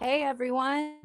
Hey everyone.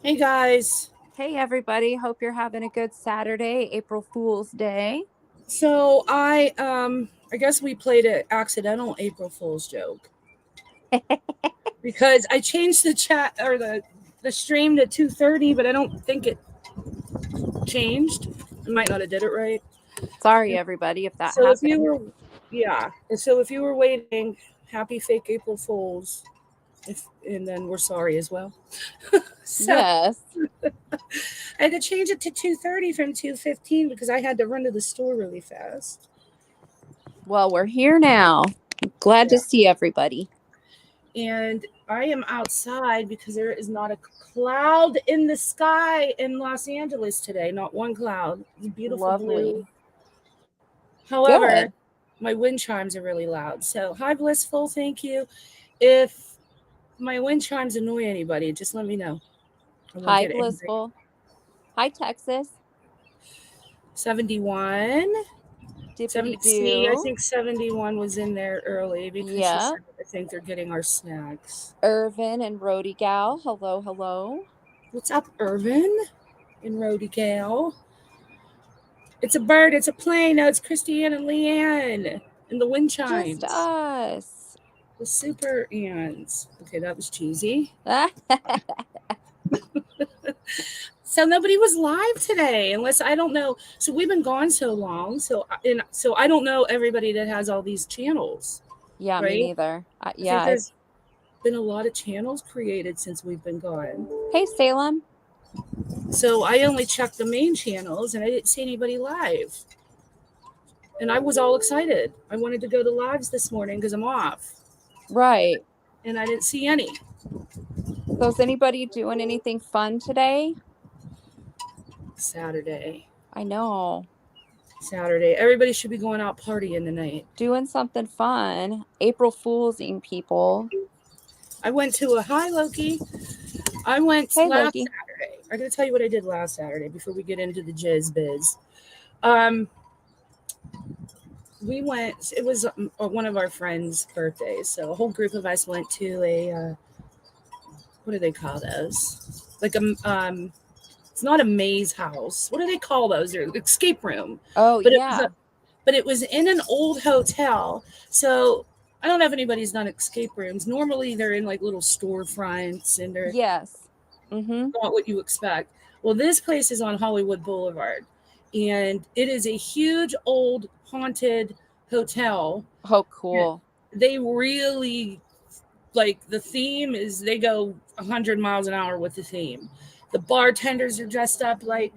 Hey guys. Hey everybody. Hope you're having a good Saturday, April Fool's Day. So I guess we played an accidental April Fool's joke. Because I changed the chat or the stream to 2:30, but I don't think it changed. I might not have did it right. Sorry everybody if that So happened. if you were waiting, happy fake April Fools. And then we're sorry as well. So Yes. I had to change it to 2:30 from 2:15 because I had to run to the store really fast. Well, we're here now. Glad to see everybody. And I am outside because there is not a cloud in the sky in Los Angeles today. Not one cloud. It's beautiful Lovely. blue. However, Good. my wind chimes are really loud. So, hi, Blissful. Thank you. If my wind chimes annoy anybody, just let me know. I won't Hi get angry. Blissful. Hi Texas. 71. Dippity See, I doo. think 71 was in there early because she Yeah. said, I think they're getting our snacks. Irvin and Rody Gal. Hello. What's up, Irvin and Rody Gal? It's a bird. It's a plane. No, it's Christiane and Leanne and the wind chimes. Just us. The super ants. Okay, that was cheesy. So nobody was live today, unless I don't know. So we've been gone so long. So I don't know everybody that has all these channels. Yeah, right? me neither. I think there's been a lot of channels created since we've been gone. Hey Salem. So I only checked the main channels and I didn't see anybody live. And I was all excited. I wanted to go to lives this morning because I'm off. Right. And I didn't see any. So is anybody doing anything fun today? Saturday. I know. Saturday. Everybody should be going out partying tonight. Doing something fun. April Foolsing people. I went to hi Loki. I went Hey, last Loki. Saturday. I'm going to tell you what I did last Saturday before we get into the jizz biz. We went, it was one of our friends' birthdays. So a whole group of us went to a, what do they call those? Like it's not a maze house. What do they call those? They're escape room. Oh, but yeah. But it was in an old hotel. So I don't know if anybody's done escape rooms. Normally they're in like little storefronts and they're Yes. not what you expect. Well, this place is on Hollywood Boulevard. And it is a huge old haunted hotel. Oh, cool. And they really, like, the theme is they go 100 miles an hour with the theme. The bartenders are dressed up like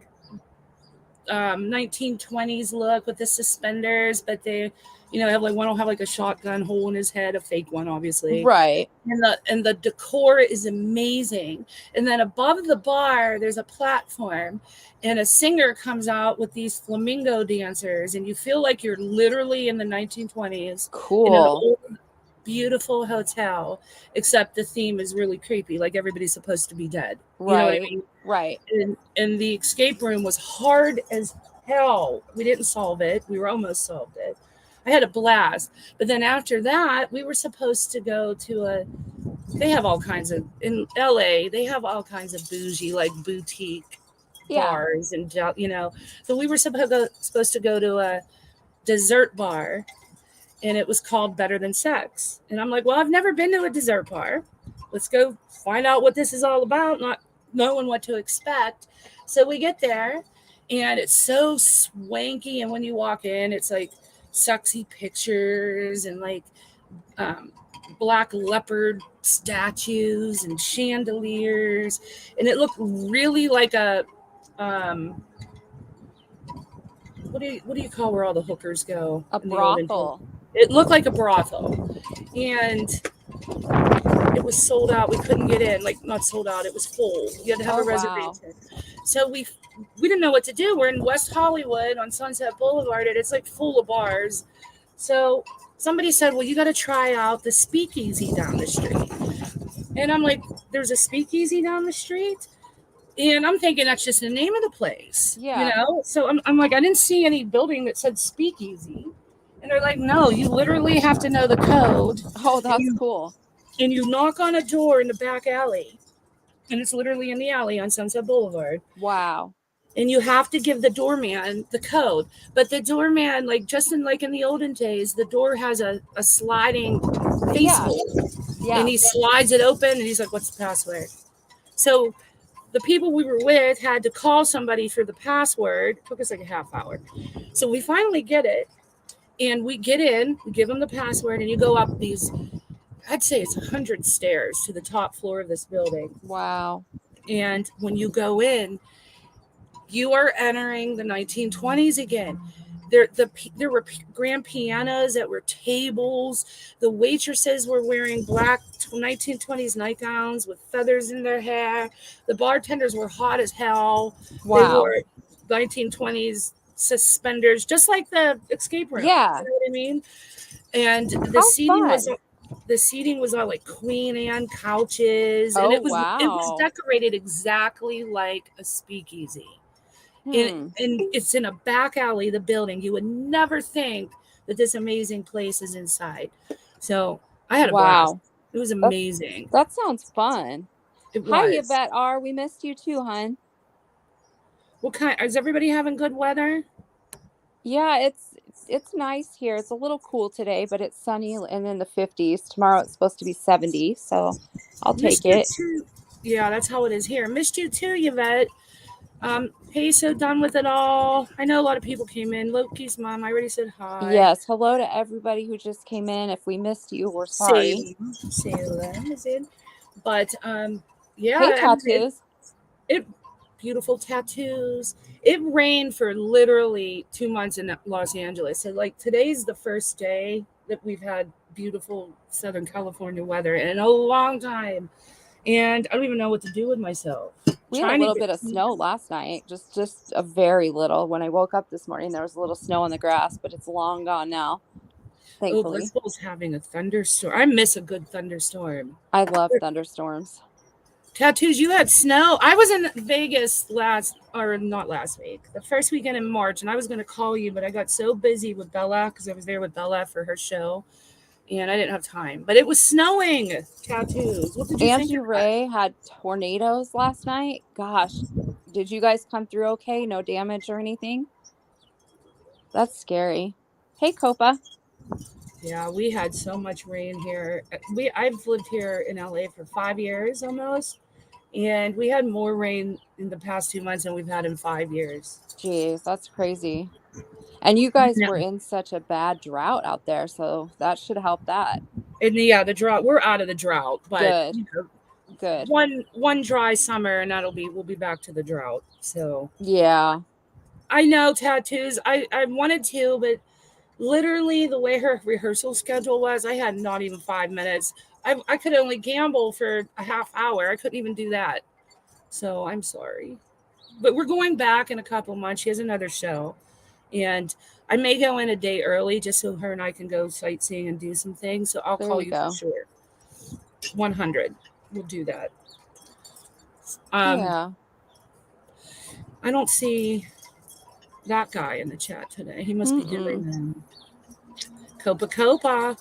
1920s look with the suspenders, but they Have like one will have like a shotgun hole in his head, a fake one, obviously. Right. And the decor is amazing. And then above the bar, there's a platform, and a singer comes out with these flamingo dancers, and you feel like you're literally in the 1920s in an Cool. old, beautiful hotel, except the theme is really creepy, like everybody's supposed to be dead. You know what I Right. mean? Right. And the escape room was hard as hell. We didn't solve it. We were almost solved it. I had a blast. But then after that, we were supposed to go to they have all kinds of, in LA, they have all kinds of bougie, like boutique Yeah. bars. And so we were supposed to go to a dessert bar, and it was called Better Than Sex. And I'm like, well, I've never been to a dessert bar. Let's go find out what this is all about, not knowing what to expect. So we get there, and it's so swanky. And when you walk in, it's like sexy pictures and like um, black leopard statues and chandeliers. And it looked really like a um, what do you call where all the hookers go A in the olden days? brothel. It looked like a brothel, and it was sold out. We couldn't get in. Like, not sold out. It was full. You had to have a Oh, wow. reservation. So we didn't know what to do. We're in West Hollywood on Sunset Boulevard, and it's like full of bars. So somebody said, "Well, you got to try out the speakeasy down the street." And I'm like, "There's a speakeasy down the street?" And I'm thinking that's just the name of the place, Yeah. So I'm like, I didn't see any building that said speakeasy. And they're like, no, you literally have to know the code. Oh, And that's you cool. and you knock on a door in the back alley, and it's literally in the alley on Sunset Boulevard. Wow. And you have to give the doorman the code. But the doorman, like just in the olden days, the door has a sliding face Yeah. hole. And Yeah. he slides it open, and he's like, what's the password? So the people we were with had to call somebody for the password. It took us like a half hour. So we finally get it, and we get in, we give them the password, and you go up these, I'd say it's 100 stairs to the top floor of this building. Wow. And when you go in, you are entering the 1920s again. There were grand pianos that were tables. The waitresses were wearing black 1920s nightgowns with feathers in their hair. The bartenders were hot as hell. They Wow. wore 1920s suspenders, just like the escape room. Yeah. You know what I mean? And How fun. the seating was on like Queen Anne couches, and Oh, it was wow. decorated exactly like a speakeasy. Hmm. And it's in a back alley of the building. You would never think that this amazing place is inside. So I had a blast. Wow. It was That, amazing. that sounds fun. It Hi, was. Yvette R. We missed you too, hon. What kind? Is everybody having good weather? Yeah, it's nice here. It's a little cool today, but it's sunny and in the 50s. Tomorrow it's supposed to be 70, so I'll take Missed you it. too. Yeah, that's how it is here. Missed you too, Yvette. Hey, so done with it all. I know a lot of people came in. Loki's mom, I already said hi. Yes, hello to everybody who just came in. If we missed you, we're sorry. Salem is in. But Hey, yeah, I mean, tattoos. it beautiful tattoos. It rained for literally 2 months in Los Angeles. So like today's the first day that we've had beautiful Southern California weather in a long time. And I don't even know what to do with myself. We had a Trying to little get bit of snow last night, just a very little. When I woke up this morning, there was a little snow on the grass, but it's long gone now, Oh, thankfully. Blitzball's having a thunderstorm. I miss a good thunderstorm. I love thunderstorms. Tattoos, you had snow. I was in Vegas not last week, the first weekend in March, and I was going to call you, but I got so busy with Bella because I was there with Bella for her show, and I didn't have time. But it was snowing. Tattoos. What did you think Angie of that? Ray had tornadoes last night. Gosh, did you guys come through okay? No damage or anything? That's scary. Hey, Copa. Yeah, we had so much rain here. I've lived here in LA for 5 years almost, and we had more rain in the past 2 months than we've had in 5 years. Jeez, that's crazy. And you guys No. were in such a bad drought out there, so that should help that. And yeah, the drought. We're out of the drought, but Good, good. one dry summer, and we'll be back to the drought. So Yeah. I know tattoos. I wanted to, but Literally, the way her rehearsal schedule was, I had not even 5 minutes. I could only gamble for a half hour. I couldn't even do that. So I'm sorry. But we're going back in a couple months. She has another show. And I may go in a day early just so her and I can go sightseeing and do some things. So I'll There call you you for go. sure. 100. We'll do that. Um, Yeah. I don't see that guy in the chat today. He must be doing Mm-mm. Copa Copa.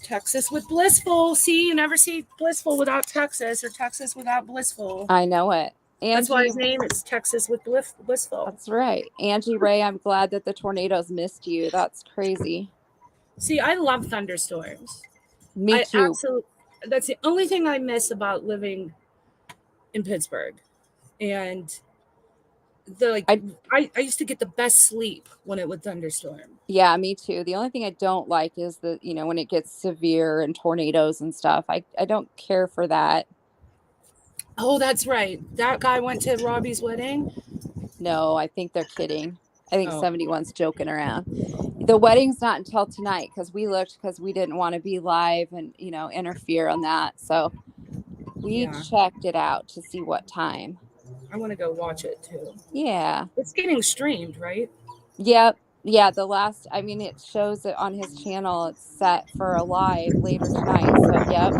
Texas with Blissful. See, you never see Blissful without Texas or Texas without Blissful. I know it. That's why Angie, his name is Texas with Blissful. that's right. Angie Ray, I'm glad that the tornadoes missed you. That's crazy. See, I love thunderstorms. Me I too. absolutely, that's the only thing I miss about living in Pittsburgh. And the like, I I used to get the best sleep when it would thunderstorm. Yeah, me too. The only thing I don't like is the, when it gets severe and tornadoes and stuff. I don't care for that. Oh, that's right. That guy went to Robbie's wedding. No, I think they're kidding. I think Oh, 71's joking around. The wedding's not until tonight because we looked because we didn't want to be live and, interfere on that. So we yeah. checked it out to see what time. I want to go watch it too. Yeah. It's getting streamed, right? Yep. Yeah, it shows it on his channel. It's set for a live later tonight. So, yep.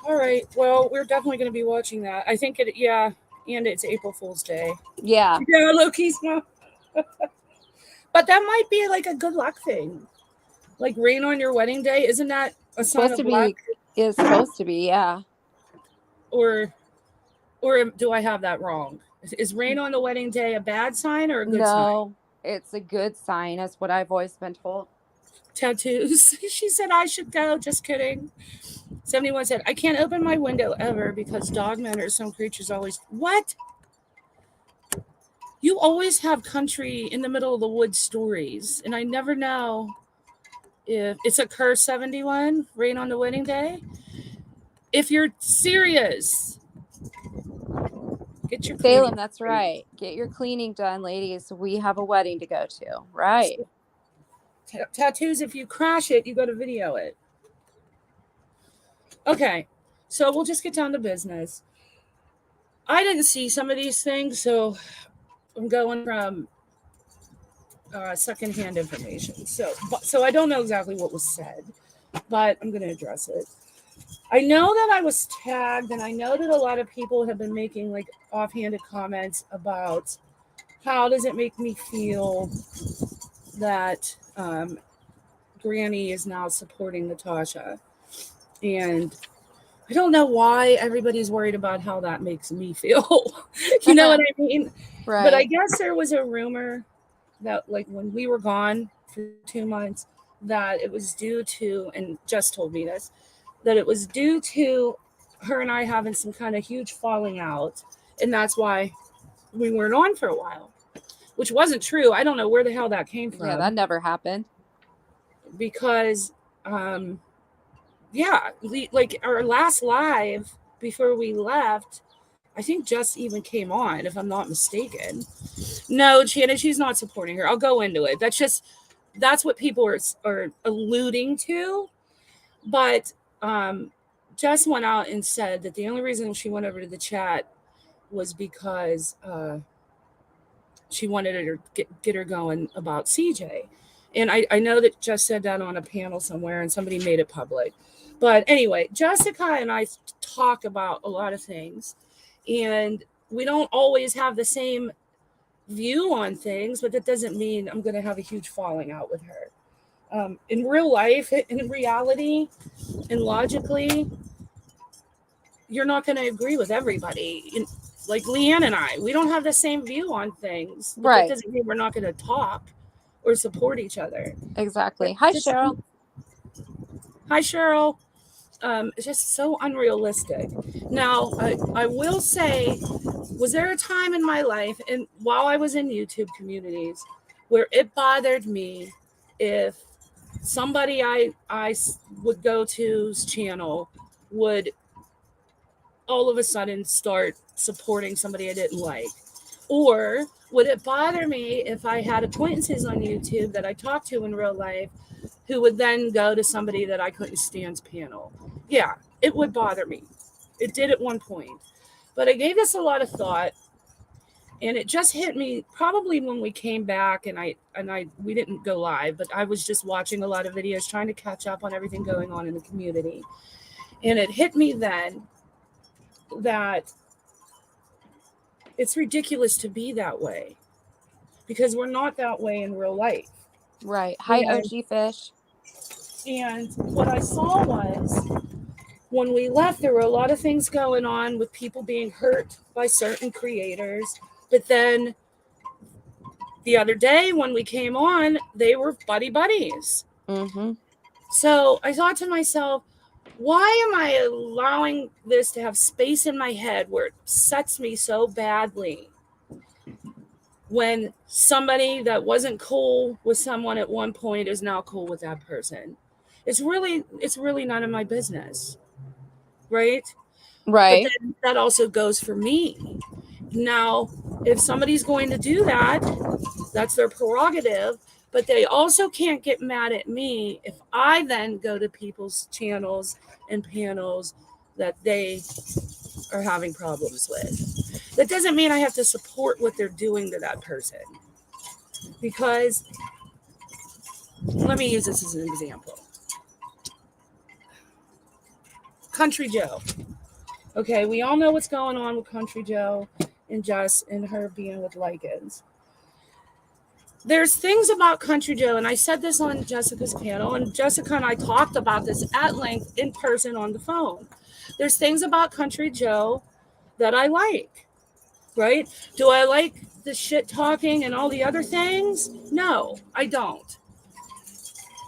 All right. Well, we're definitely going to be watching that. I think it, yeah. And it's April Fool's Day. Yeah. Yeah, Loki's mom. But that might be like a good luck thing. Like rain on your wedding day. Isn't that a It's sign supposed of to luck? be, is supposed to be, yeah. Or do I have that wrong? Is rain on the wedding day a bad sign or a good sign? No, it's a good sign. That's what I've always been told. Tattoos. She said I should go. Just kidding. 71 said, I can't open my window ever because dogmen or some creatures always. What? You always have country in the middle of the woods stories, and I never know if it's a curse. 71 rain on the wedding day. If you're serious, get your cleaning Salem, that's done. right. Get your cleaning done, ladies. We have a wedding to go to. Right. Tattoos, if you crash it, you got to video it. Okay, so we'll just get down to business. I didn't see some of these things, so I'm going from secondhand information. So I don't know exactly what was said, but I'm going to address it. I know that I was tagged, and I know that a lot of people have been making like offhanded comments about how does it make me feel that Granny is now supporting Natasha, and I don't know why everybody's worried about how that makes me feel. You know what I mean? But I Right. guess there was a rumor that like when we were gone for 2 months, that it was due to, and Jess told me this, that it was due to her and I having some kind of huge falling out, and that's why we weren't on for a while, which wasn't true. I don't know where the hell that came Yeah, that from never happened. because yeah, like our last live before we left, I think Jess even came on, if I'm not mistaken. No, Shannon, she's not supporting her. I'll go into it. That's what people are alluding to. But Jess went out and said that the only reason she went over to the chat was because she wanted her to get her going about CJ. And I know that Jess said that on a panel somewhere and somebody made it public. But anyway, Jessica and I talk about a lot of things. And we don't always have the same view on things, but that doesn't mean I'm going to have a huge falling out with her. In real life, in reality, and logically, you're not going to agree with everybody. Like Leanne and I, we don't have the same view on things, but that Right. doesn't mean we're not going to talk or support each other. But Exactly. Hi, just, Cheryl. hi, Cheryl. It's just so unrealistic. Now, I will say, was there a time in my life, and while I was in YouTube communities, where it bothered me if somebody I would go to's channel would all of a sudden start supporting somebody I didn't like, Or would it bother me if I had acquaintances on YouTube that I talked to in real life who would then go to somebody that I couldn't stand's panel? Yeah, it would bother me. It did at one point. But I gave this a lot of thought, and it just hit me probably when we came back, and I we didn't go live, but I was just watching a lot of videos trying to catch up on everything going on in the community. And it hit me then that it's ridiculous to be that way, because we're not that way in real life. Right. Hi, And OG Fish. what I saw was, when we left, there were a lot of things going on with people being hurt by certain creators. But then the other day when we came on, they were buddies. Mm-hmm. So I thought to myself, why am I allowing this to have space in my head where it upsets me so badly when somebody that wasn't cool with someone at one point is now cool with that person? It's really none of my business, right? But Right. then that also goes for me. Now, if somebody's going to do that, that's their prerogative, but they also can't get mad at me if I then go to people's channels and panels that they are having problems with. That doesn't mean I have to support what they're doing to that person. Because, let me use this as an example. Country Joe. Okay, we all know what's going on with Country Joe and Jess and her being with Lycans. There's things about Country Joe, and I said this on Jessica's panel, and Jessica and I talked about this at length in person on the phone. There's things about Country Joe that I like, right? Do I like the shit talking and all the other things? No, I don't.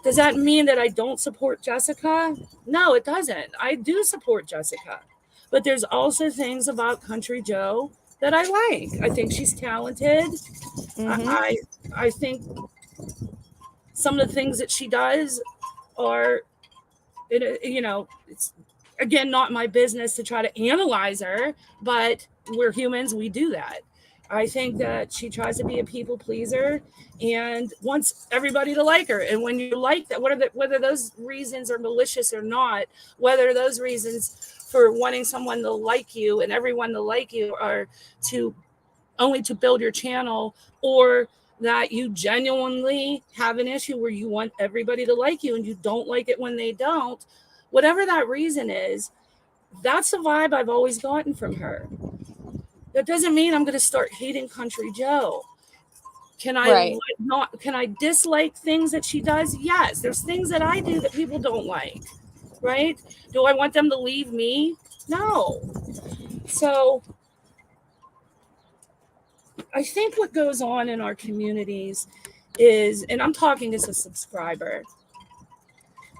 Does that mean that I don't support Jessica? No, it doesn't. I do support Jessica. But there's also things about Country Joe that I like. I think she's talented. Mm-hmm. I I think some of the things that she does are, it's again not my business to try to analyze her, but we're humans, we do that. I think that she tries to be a people pleaser and wants everybody to like her. And when you like that, whether those reasons are malicious or not, whether those reasons for wanting someone to like you and everyone to like you are to only to build your channel, or that you genuinely have an issue where you want everybody to like you and you don't like it when they don't, whatever that reason is, that's the vibe I've always gotten from her. That doesn't mean I'm going to start hating Country Joe. Right. Can I dislike things that she does? Yes. There's things that I do that people don't like, right? Do I want them to leave me? No. So I think what goes on in our communities is, and I'm talking as a subscriber,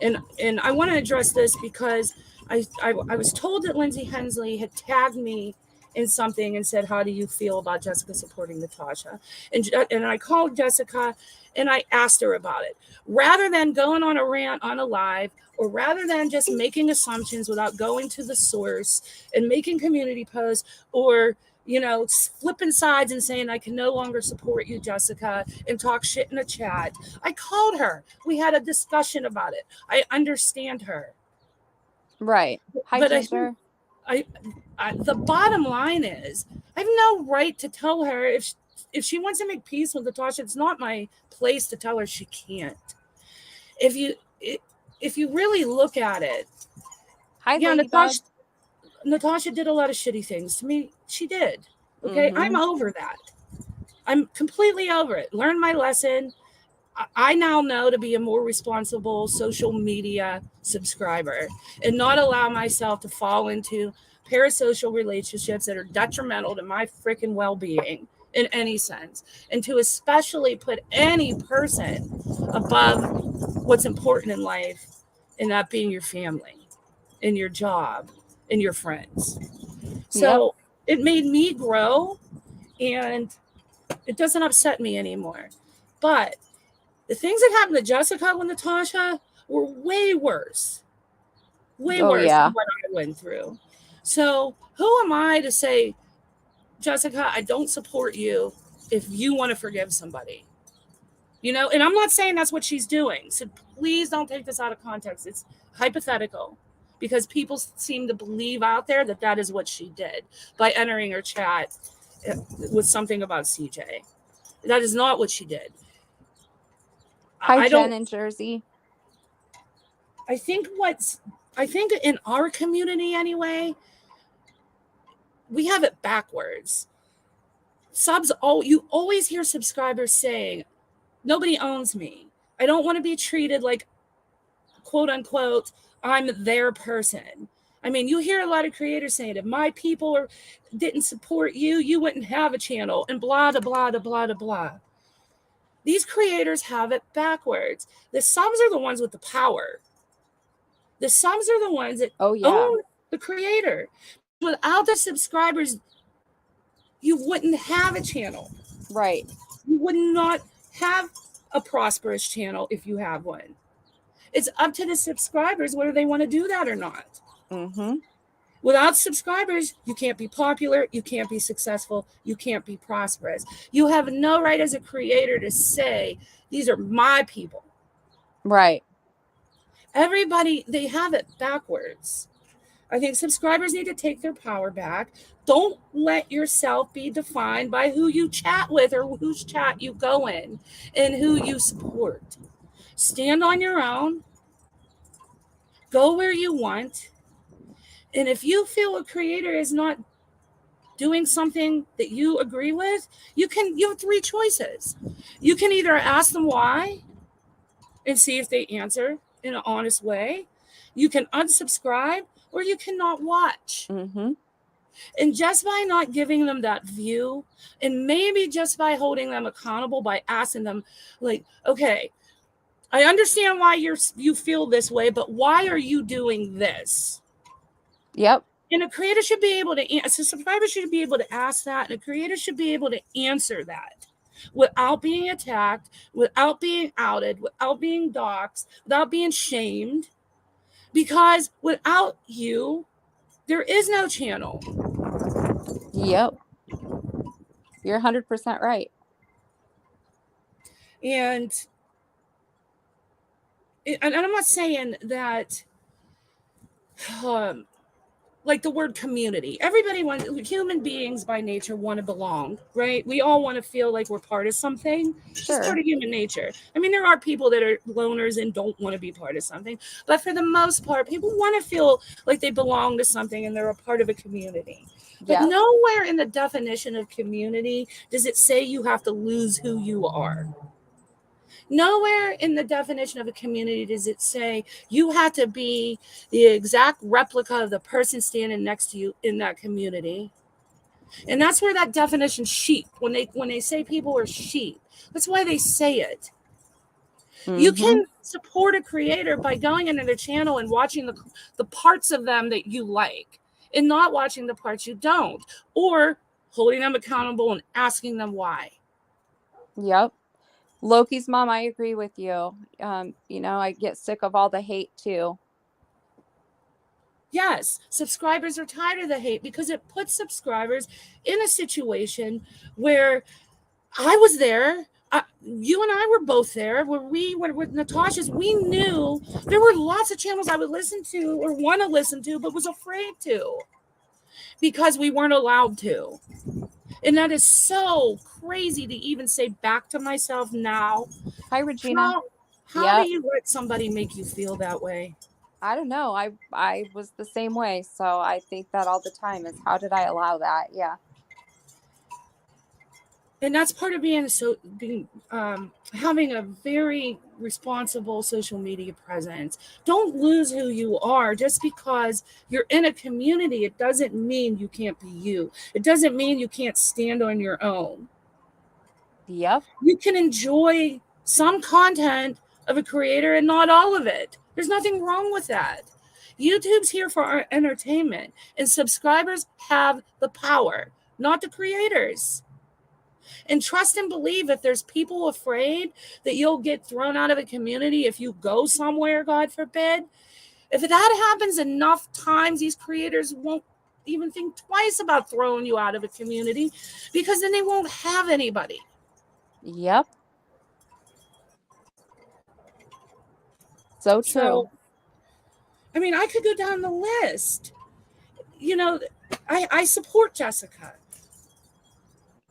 and I want to address this because I was told that Lindsay Hensley had tagged me in something and said, how do you feel about Jessica supporting Natasha? And I called Jessica and I asked her about it. Rather than going on a rant on a live, or rather than just making assumptions without going to the source and making community posts, or flipping sides and saying I can no longer support you, Jessica, and talk shit in a chat, I called her. We had a discussion about it. I understand her. Right. Hi, But I think Ginger. I, the bottom line is, I have no right to tell her if she wants to make peace with Natasha. It's not my place to tell her she can't. If you if you really look at it, Hi, yeah, Ladybug. Natasha did a lot of shitty things to me. She did. Okay, I'm Mm-hmm. over that. I'm completely over it. Learned my lesson. I now know to be a more responsible social media subscriber and not allow myself to fall into parasocial relationships that are detrimental to my freaking well-being in any sense, and to especially put any person above what's important in life, and that being your family and your job and your friends. Yep. So it made me grow, and it doesn't upset me anymore. But the things that happened to Jessica with Natasha were way Oh, worse than yeah. what I went through. So who am I to say Jessica, I don't support you if you want to forgive somebody. And I'm not saying that's what she's doing. So please don't take this out of context. It's hypothetical because people seem to believe out there that that is what she did by entering her chat with something about CJ. That is not what she did. Hi, I Jen don't, in Jersey. I think in our community anyway, we have it backwards. You always hear subscribers saying, nobody owns me. I don't want to be treated like, quote unquote, I'm their person. I mean, you hear a lot of creators saying, if my people didn't support you, you wouldn't have a channel, and blah, blah, blah, blah, blah, blah. These creators have it backwards. The subs are the ones with the power. The subs are the ones that Yeah. own the creator. Without the subscribers, you wouldn't have a channel. Right. You would not have a prosperous channel if you have one. It's up to the subscribers whether they want to do that or not. Mm-hmm. Without subscribers, you can't be popular, you can't be successful, you can't be prosperous. You have no right as a creator to say, these are my people. Right. Everybody, they have it backwards. I think subscribers need to take their power back. Don't let yourself be defined by who you chat with or whose chat you go in and who you support. Stand on your own. Go where you want. And if you feel a creator is not doing something that you agree with, you have three choices. You can either ask them why and see if they answer in an honest way. You can unsubscribe or you cannot watch. Mm-hmm. And just by not giving them that view, and maybe just by holding them accountable by asking them, like, okay, I understand why you feel this way, but why are you doing this? Yep. And a creator should be able to answer. So subscribers should be able to ask that, and a creator should be able to answer that without being attacked, without being outed, without being doxxed, without being shamed. Because without you, there is no channel. Yep. You're 100% right. And I'm not saying that like the word community. Everybody wants, human beings by nature want to belong, right? We all want to feel like we're part of something. Sure. It's part of human nature. I mean, there are people that are loners and don't want to be part of something, but for the most part, people want to feel like they belong to something and they're a part of a community. But Yep. nowhere in the definition of community does it say you have to lose who you are. Nowhere in the definition of a community does it say you have to be the exact replica of the person standing next to you in that community. And that's where that definition sheep, when they say people are sheep, that's why they say it. Mm-hmm. You can support a creator by going into their channel and watching the parts of them that you like and not watching the parts you don't, or holding them accountable and asking them why. Yep. Loki's mom, I agree with you. I get sick of all the hate too. Yes, subscribers are tired of the hate because it puts subscribers in a situation where I was there. You and I were both there. Where we were with Natasha's, we knew there were lots of channels I would listen to or want to listen to, but was afraid to because we weren't allowed to. And that is so crazy to even say back to myself now. Hi, Regina. How do you let somebody make you feel that way? I don't know. I was the same way. So I think that all the time is, how did I allow that? Yeah. And that's part of having a very responsible social media presence. Don't lose who you are just because you're in a community. It doesn't mean you can't be you. It doesn't mean you can't stand on your own. Yep. You can enjoy some content of a creator and not all of it. There's nothing wrong with that. YouTube's here for our entertainment, and subscribers have the power, not the creators. And trust and believe if there's people afraid that you'll get thrown out of a community if you go somewhere, God forbid, if that happens enough times, these creators won't even think twice about throwing you out of a community, because then they won't have anybody. Yep. So So, true. I mean, I could go down the list. You know, I support Jessica.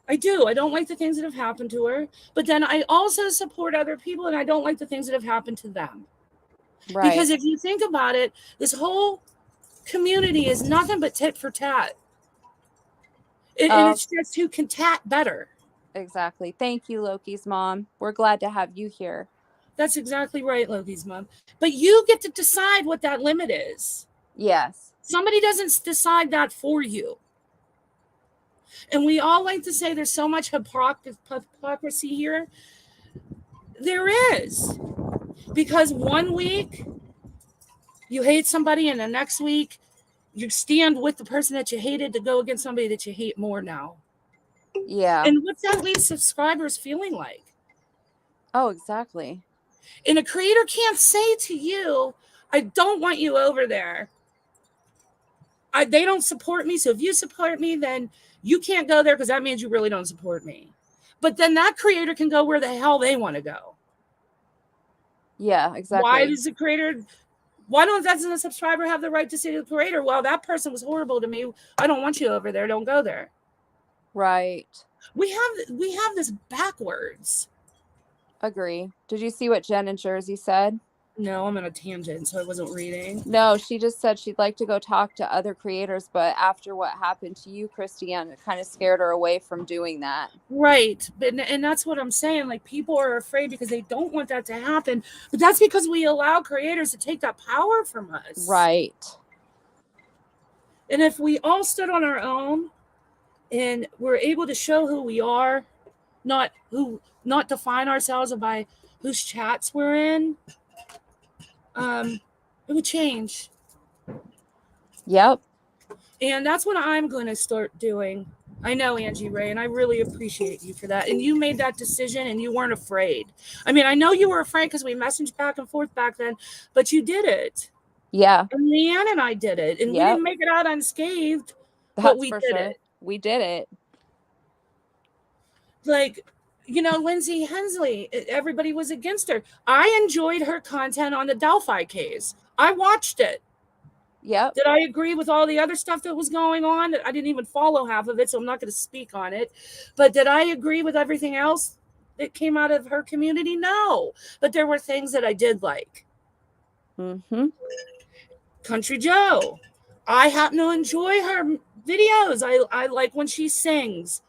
I do. I don't like the things that have happened to her, but then I also support other people, and I don't like the things that have happened to them. Right. Because if you think about it, this whole community is nothing but tit for tat. And Oh, it's just who can tat better. exactly. Thank you, Loki's mom. We're glad to have you here. That's exactly right, Loki's mom. But you get to decide what that limit is. Yes. Somebody doesn't decide that for you. And we all like to say there's so much hypocrisy here. There is. Because one week you hate somebody, and the next week you stand with the person that you hated to go against somebody that you hate more now. Yeah. And what's that leave subscribers feeling like? Oh, exactly. And a creator can't say to you, I don't want you over there. They don't support me. So if you support me, then you can't go there, because that means you really don't support me. But then that creator can go where the hell they want to go. Yeah, Why exactly. does the creator, why doesn't the subscriber have the right to say to the creator, well, that person was horrible to me, I don't want you over there, don't go there? Right. We have this backwards. Agree. Did you see what Jen in Jersey said? No, I'm on a tangent, so I wasn't reading. No, she just said she'd like to go talk to other creators, but after what happened to you, Christiane, it kind of scared her away from doing that. Right. And that's what I'm saying. Like, people are afraid because they don't want that to happen. But that's because we allow creators to take that power from us. Right. And if we all stood on our own and we're able to show who we are, not define ourselves by whose chats we're in, it would change. Yep. And that's what I'm going to start doing. I know, Angie Ray, and I really appreciate you for that. And you made that decision, and you weren't afraid. I mean, I know you were afraid because we messaged back and forth back then, but you did it. Yeah. And Leanne and I did it. And we Yep. didn't make it out unscathed, but That's we for did sure. it. We did it. Like, Lindsay Hensley, everybody was against her. I enjoyed her content on the Delphi case. I watched it. Yep. Did I agree with all the other stuff that was going on? I didn't even follow half of it, so I'm not going to speak on it. But did I agree with everything else that came out of her community? No. But there were things that I did like. Mm-hmm. Country Joe. I happen to enjoy her videos. I like when she sings.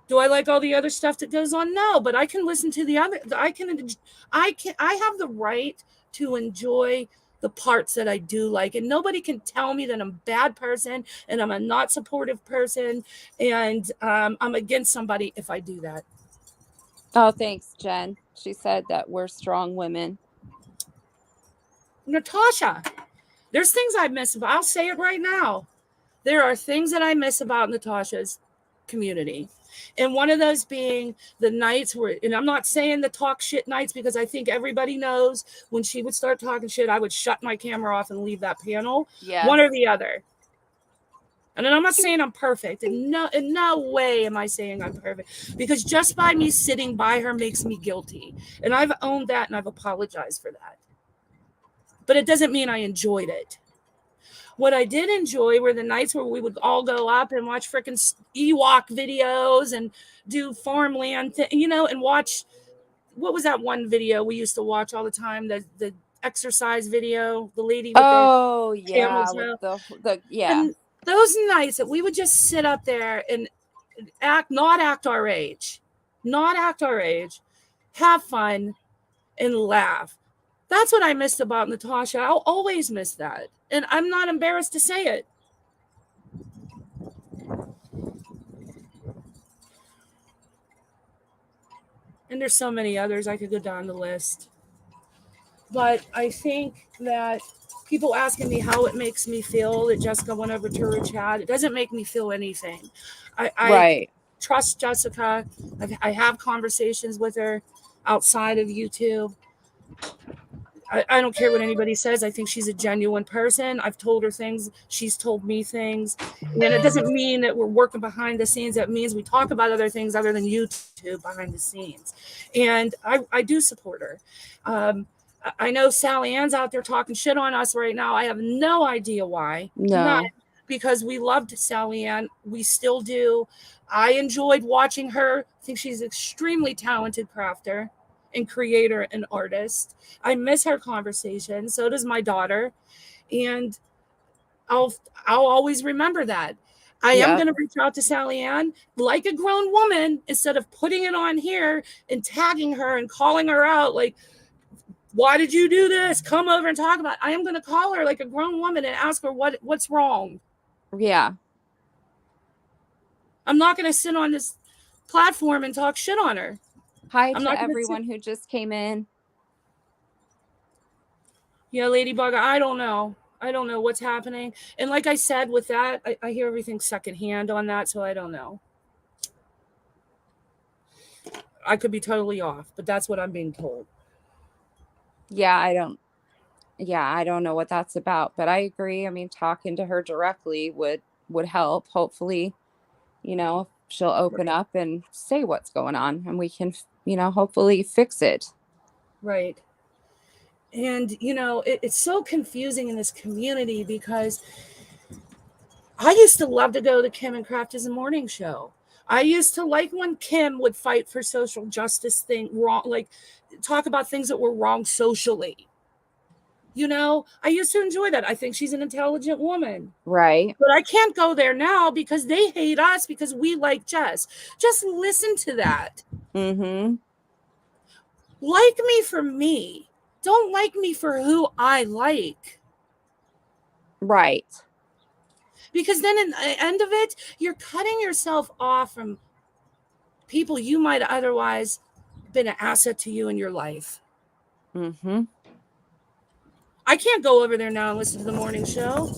Do I like all the other stuff that goes on? No, but I can listen to the other. I have the right to enjoy the parts that I do like, and nobody can tell me that I'm a bad person and I'm a not supportive person, and I'm against somebody if I do that. Oh, thanks, Jen. She said that we're strong women. Natasha, there's things I miss about. I'll say it right now. There are things that I miss about Natasha's community. And one of those being the nights where, and I'm not saying the talk shit nights, because I think everybody knows when she would start talking shit, I would shut my camera off and leave that panel. One or Yes. the other. And I'm not saying I'm perfect. In no way am I saying I'm perfect. Because just by me sitting by her makes me guilty. And I've owned that, and I've apologized for that. But it doesn't mean I enjoyed it. What I did enjoy were the nights where we would all go up and watch freaking Ewok videos and do farmland, and watch. What was that one video we used to watch all the time? The exercise video, the lady with the Oh, camel yeah, with toe. the yeah. And those nights that we would just sit up there and not act our age, have fun and laugh. That's what I missed about Natasha. I'll always miss that. And I'm not embarrassed to say it. And there's so many others. I could go down the list. But I think that people asking me how it makes me feel that Jessica went over to her chat, it doesn't make me feel anything. I Right. trust Jessica. I have conversations with her outside of YouTube. I don't care what anybody says. I think she's a genuine person. I've told her things. She's told me things. And it doesn't mean that we're working behind the scenes. That means we talk about other things other than YouTube behind the scenes. And I do support her. Um, I know Sally Ann's out there talking shit on us right now. I have no idea why. None. No. Because we loved Sally Ann. We still do. I enjoyed watching her. I think she's an extremely talented crafter and creator and artist. I miss her conversation. So does my daughter. And I'll I'll always remember that. I am Yep. going to reach out to Sally Ann like a grown woman instead of putting it on here and tagging her and calling her out like, why did you do this? Come over and talk about it. I am going to call her like a grown woman and ask her what's wrong. Yeah. I'm not going to sit on this platform and talk shit on her. Hi I'm to not going to sit. everyone who just came in. Yeah, Ladybug, I don't know. I don't know what's happening. And like I said, with that, I hear everything secondhand on that, so I don't know. I could be totally off, but that's what I'm being told. Yeah, I don't know what that's about, but I agree. I mean, talking to her directly would help. Hopefully, she'll open Right. up and say what's going on and we can, hopefully fix it. Right. And, it's so confusing in this community because I used to love to go to Kim and Craft as a morning show. I used to like when Kim would fight for social justice thing wrong, like talk about things that were wrong socially. I used to enjoy that. I think she's an intelligent woman. Right. But I can't go there now because they hate us because we like Jess. Just listen to that. Mm-hmm. Like me for me. Don't like me for who I like. Right. Because then at the end of it, you're cutting yourself off from people you might otherwise been an asset to you in your life. Mm-hmm. I can't go over there now and listen to the morning show.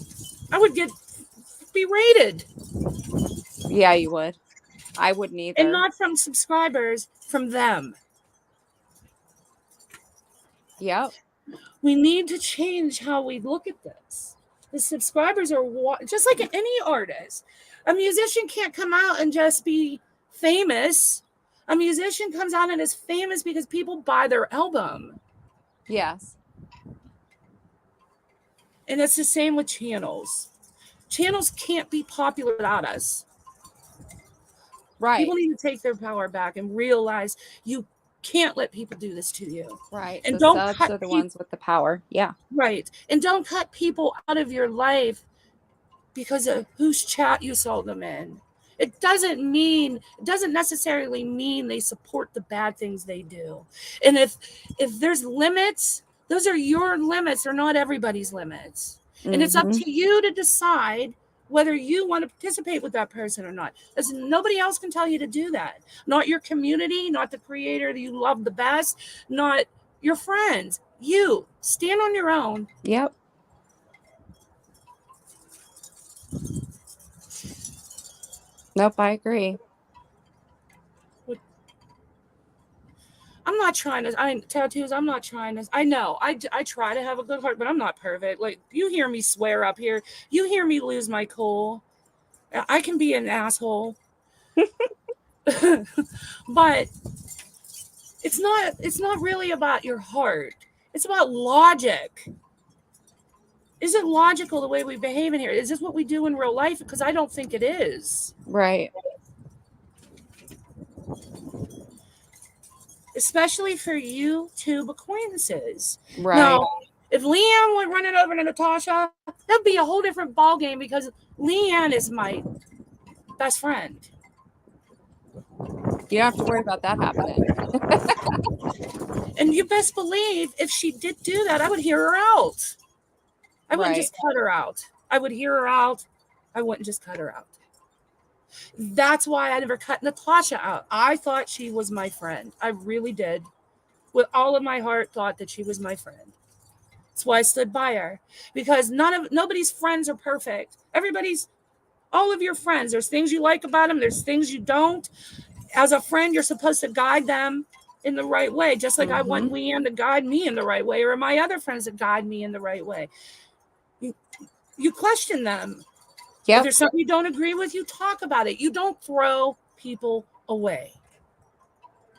I would get berated. Yeah, you would. I wouldn't And either. not from subscribers, from them. Yep. We need to change how we look at this. The subscribers are just like any artist. A musician can't come out and just be famous. A musician comes out and is famous because people buy their album. Yes. And it's the same with channels. Channels can't be popular without us. Right. People need to take their power back and realize you can't let people do this to you. Right. And The don't subs cut are the people ones with the power. Yeah. right. And don't cut people out of your life because of whose chat you saw them in. It doesn't necessarily mean they support the bad things they do. And if there's limits, those are your limits, they're not everybody's limits. And it's up Mm-hmm. to you to decide whether you want to participate with that person or not. Because nobody else can tell you to do that. Not your community, not the creator that you love the best, not your friends. You stand on your own. Yep. Nope, I agree. I'm not trying to. Tattoos. I'm not trying to. I know. I try to have a good heart, but I'm not perfect. Like you hear me swear up here. You hear me lose my cool. I can be an asshole, but it's not. It's not really about your heart. It's about logic. Is it logical the way we behave in here? Is this what we do in real life? Because I don't think it is. Right. Especially for YouTube acquaintances. Right. Now, if Leanne went running over to Natasha, that'd be a whole different ballgame because Leanne is my best friend. You don't have to worry about that happening. And you best believe if she did do that, I would hear her out. I wouldn't Right. just cut her out. I would hear her out. I wouldn't just cut her out. That's why I never cut Natasha out. I thought she was my friend. I really did. With all of my heart, thought that she was my friend. That's why I stood by her. Because nobody's friends are perfect. All of your friends, there's things you like about them, there's things you don't. As a friend, you're supposed to guide them in the right way, just like I Mm-hmm. want Leanne to guide me in the right way, or my other friends to guide me in the right way. You question them. If Yep, there's something you don't agree with, you talk about it. You don't throw people away.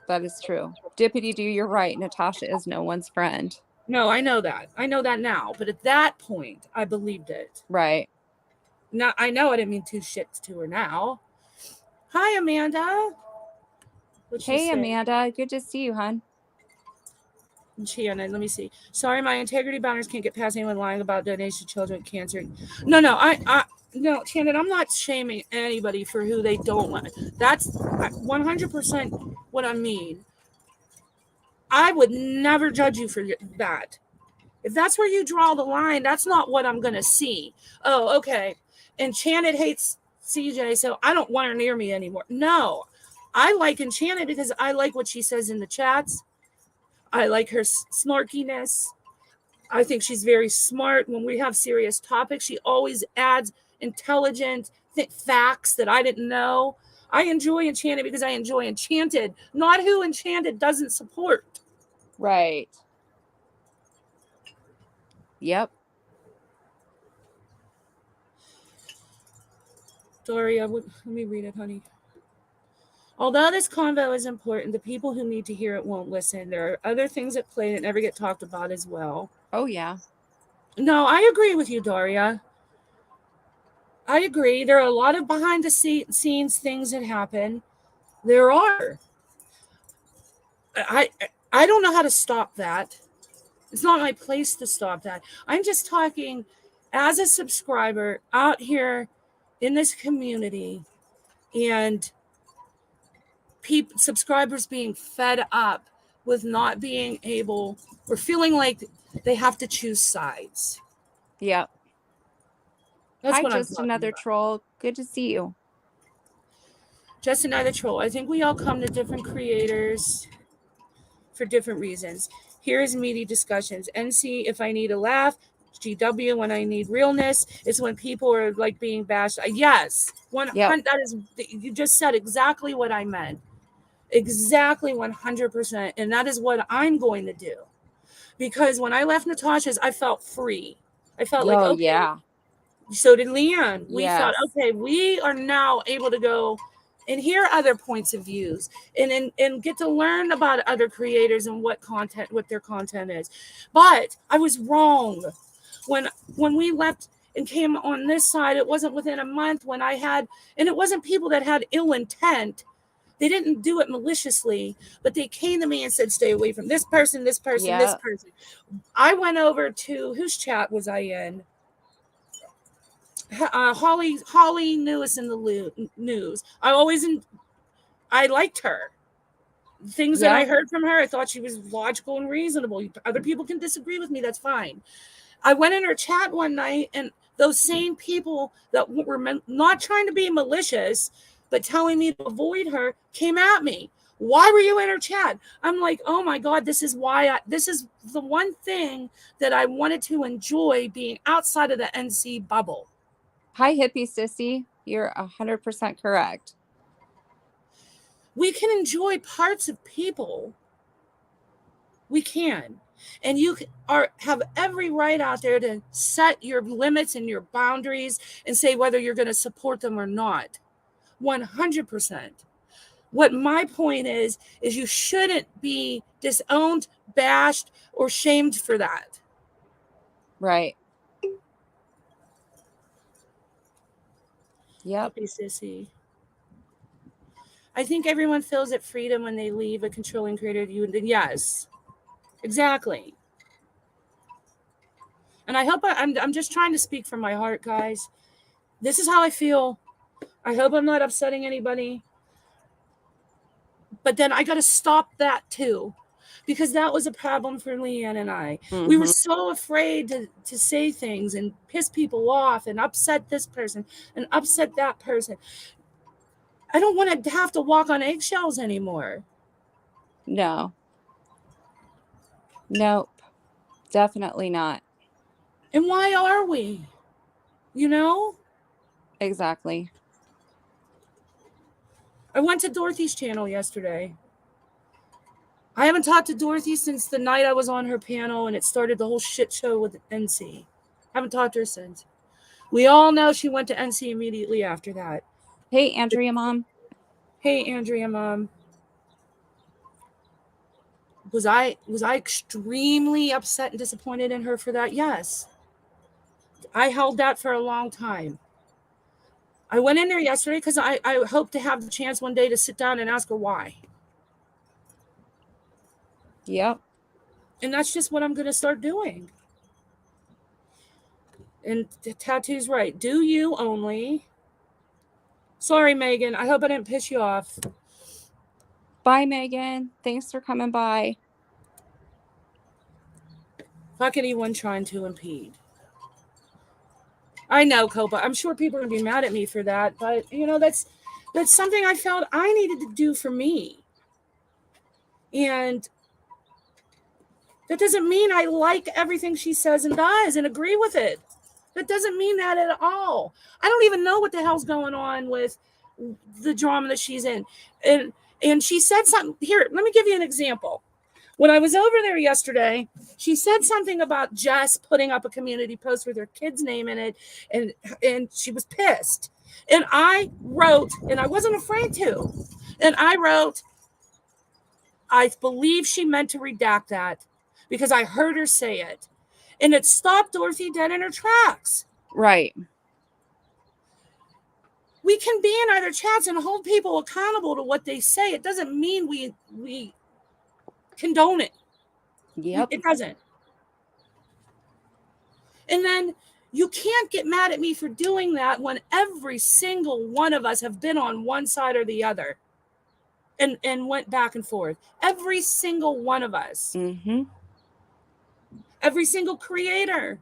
that is true. Dippity do, you're right. Natasha is no one's friend. No, I know that. I know that now. But at that point, I believed it. Right. Now I know I didn't mean two shits to her now. Hi, Amanda. What'd she Hey, say? Amanda. Good to see you, hon. Shannon, let me see. Sorry, my integrity boundaries can't get past anyone lying about donation to children with cancer. No, Shannon, I'm not shaming anybody for who they don't want. That's 100% what I mean. I would never judge you for that. If that's where you draw the line, that's not what I'm going to see. Oh, okay. Enchanted hates CJ, so I don't want her near me anymore. No, I like Enchanted because I like what she says in the chats. I like her snarkiness. I think she's very smart. When we have serious topics, she always adds intelligent facts that I didn't know. I enjoy Enchanted because I enjoy Enchanted, not who Enchanted doesn't support. Right. Yep. Doria, let me read it, honey. Although this convo is important, the people who need to hear it won't listen. There are other things at play that never get talked about as well. Oh, yeah. No, I agree with you, Daria. I agree. There are a lot of behind the scenes things that happen. There are. I I don't know how to stop that. It's not my place to stop that. I'm just talking as a subscriber out here in this community, and subscribers being fed up with not being able or feeling like they have to choose sides. Yep. That's Hi, what I'm just talking another about. troll. Good to see you. Just another troll. I think we all come to different creators for different reasons. Here's meaty discussions. NC if I need a laugh. GW when I need realness. It's when people are like being bashed. Yes, Yep. 100. That is, you just said exactly what I meant. Exactly 100%. And that is what I'm going to do. Because when I left Natasha's, I felt free. I felt like, Yo, okay, yeah. so did Leanne. We thought, Yes. okay, we are now able to go and hear other points of views and get to learn about other creators and what their content is. But I was wrong. When when we left and came on this side, it wasn't within a month when I had, and it wasn't people that had ill intent. They didn't do it maliciously, but they came to me and said, stay away from this person, this person, this Yep. person. I went over to, whose chat was I in? Holly knew us in the news. I liked her. Things that I Yep. heard from her, I thought she was logical and reasonable. Other people can disagree with me. That's fine. I went in her chat one night, and those same people that were not trying to be malicious, but telling me to avoid her, came at me. Why were you in her chat? I'm like, oh my God, this is the one thing that I wanted to enjoy being outside of the NC bubble. Hi, hippie sissy. You're 100% correct. We can enjoy parts of people. We can. And you have every right out there to set your limits and your boundaries and say whether you're going to support them or not. 100%. What my point is you shouldn't be disowned, bashed, or shamed for that. Right. Yep. Okay, sissy. I think everyone feels at freedom when they leave a controlling creator. Yes, exactly. And I hope I'm just trying to speak from my heart, guys. This is how I feel. I hope I'm not upsetting anybody. But then I got to stop that too, because that was a problem for Leanne and I. We were Mm-hmm. so afraid to say things and piss people off and upset this person and upset that person. I don't want to have to walk on eggshells anymore. No. Nope. Definitely not. And why are we? You know? Exactly. I went to Dorothy's channel yesterday. I haven't talked to Dorothy since the night I was on her panel and it started the whole shit show with NC. Haven't talked to her since. We all know she went to NC immediately after that. Hey, Andrea, mom. Hey, Andrea, mom. Was I extremely upset and disappointed in her for that? Yes. I held that for a long time. I went in there yesterday because I hope to have the chance one day to sit down and ask her why. Yep. And that's just what I'm going to start doing. And Tattoo's right. Do you only. Sorry, Megan. I hope I didn't piss you off. Bye, Megan. Thanks for coming by. Fuck anyone trying to impede. I know, Copa. I'm sure people are going to be mad at me for that. But, that's something I felt I needed to do for me. And that doesn't mean I like everything she says and does and agree with it. That doesn't mean that at all. I don't even know what the hell's going on with the drama that she's in. And she said something. Here, let me give you an example. When I was over there yesterday, she said something about Jess putting up a community post with her kid's name in it, and she was pissed. And I wrote, and I wasn't afraid to, and I wrote, I believe she meant to redact that because I heard her say it. And it stopped Dorothy dead in her tracks. Right. We can be in other chats and hold people accountable to what they say. It doesn't mean we condone it. Yep. It doesn't. And then you can't get mad at me for doing that when every single one of us have been on one side or the other and went back and forth. Every single one of us. Mm-hmm. Every single creator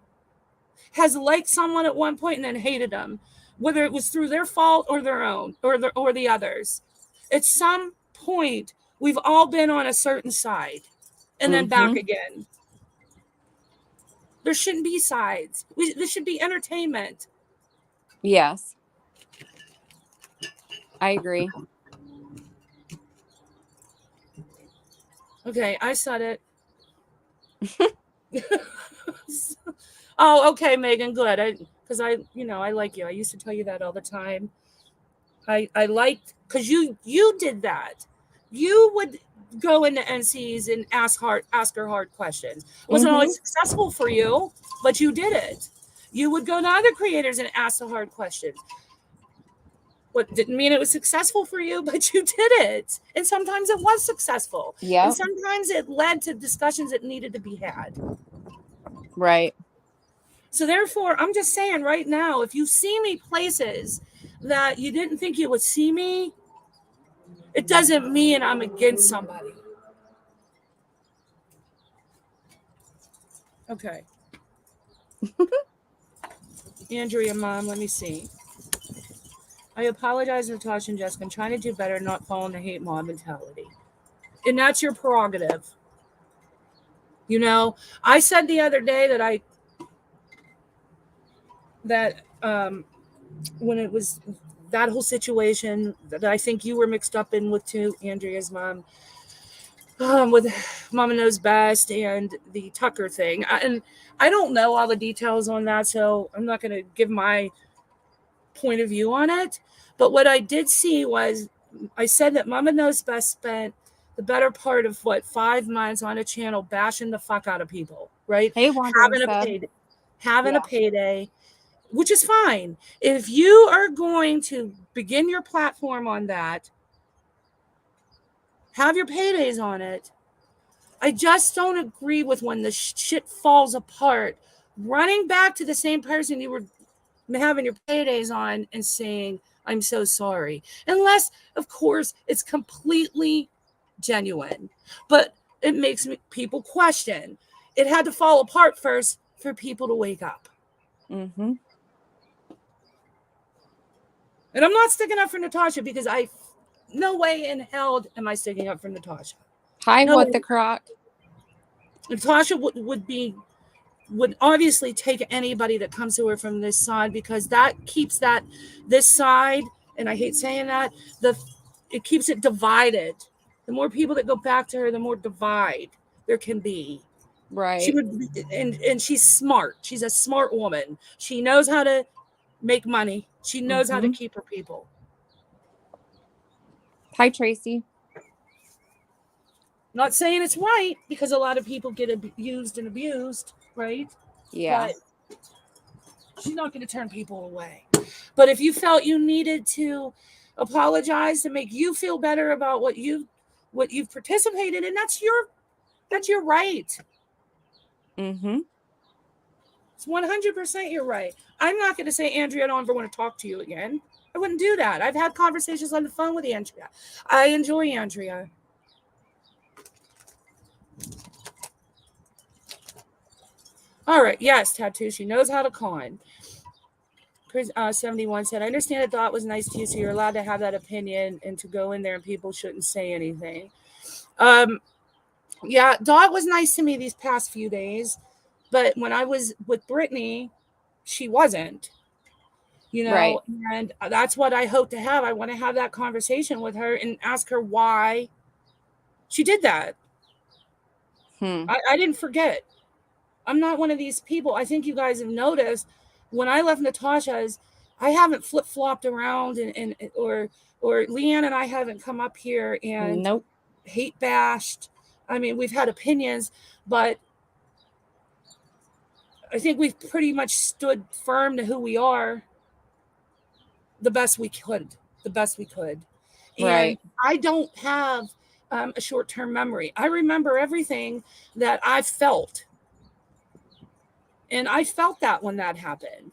has liked someone at one point and then hated them, whether it was through their fault or their own or the others. At some point, we've all been on a certain side and then back again. There shouldn't be sides. This should be entertainment. Yes. I agree. Okay, I said it. Oh, okay, Megan, good. Because I like you. I used to tell you that all the time. I liked, because you did that. You would go into NCs and ask her hard questions. It wasn't always successful for you, but you did it. You would go to other creators and ask the hard questions. What didn't mean it was successful for you, but you did it. And sometimes it was successful. Yeah. And sometimes it led to discussions that needed to be had. Right. So therefore, I'm just saying right now, if you see me places that you didn't think you would see me, it doesn't mean I'm against somebody. Okay. Andrea, Mom, let me see. I apologize, Natasha and Jessica. I'm trying to do better, not fall in the hate mob mentality. And that's your prerogative. I said the other day that when it was that whole situation that I think you were mixed up in with too, Andrea's mom, with Mama Knows Best and the Tucker thing. And I don't know all the details on that, so I'm not going to give my point of view on it. But what I did see was I said that Mama Knows Best spent the better part of 5 months on a channel bashing the fuck out of people, right? Hey, having a payday, which is fine. If you are going to begin your platform on that, have your paydays on it. I just don't agree with when the shit falls apart, running back to the same person you were having your paydays on and saying, I'm so sorry. Unless, of course, it's completely genuine. But it makes people question. It had to fall apart first for people to wake up. Mm-hmm. And I'm not sticking up for Natasha because no way in hell am I sticking up for Natasha. Hi, No what way. the crock? Natasha would obviously take anybody that comes to her from this side because that keeps this side, and I hate saying that, it keeps it divided. The more people that go back to her, the more divide there can be. She Right. would, and she's smart. She's a smart woman. She knows how to make money. She knows how to Mm-hmm. keep her people. Hi, Tracy. Not saying it's right because a lot of people get abused and abused, right? Yeah. But she's not going to turn people away. But if you felt you needed to apologize to make you feel better about what you've participated in, that's your right. Mm-hmm. It's 100% your right. I'm not going to say, Andrea, I don't ever want to talk to you again. I wouldn't do that. I've had conversations on the phone with Andrea. I enjoy Andrea. All right. Yes, tattoo. She knows how to con. 71 said, I understand that Dot was nice to you, so you're allowed to have that opinion and to go in there and people shouldn't say anything. Um, yeah, Dot was nice to me these past few days, but when I was with Brittany, she wasn't, Right. and that's what I hope to have. I want to have that conversation with her and ask her why she did that. Hmm. I didn't forget. I'm not one of these people. I think you guys have noticed when I left Natasha's, I haven't flip flopped around or Leanne and I haven't come up here and Nope. hate bashed. I mean, we've had opinions, but I think we've pretty much stood firm to who we are the best we could, the best we could. And Right. I don't have a short term memory. I remember everything that I felt. And I felt that when that happened.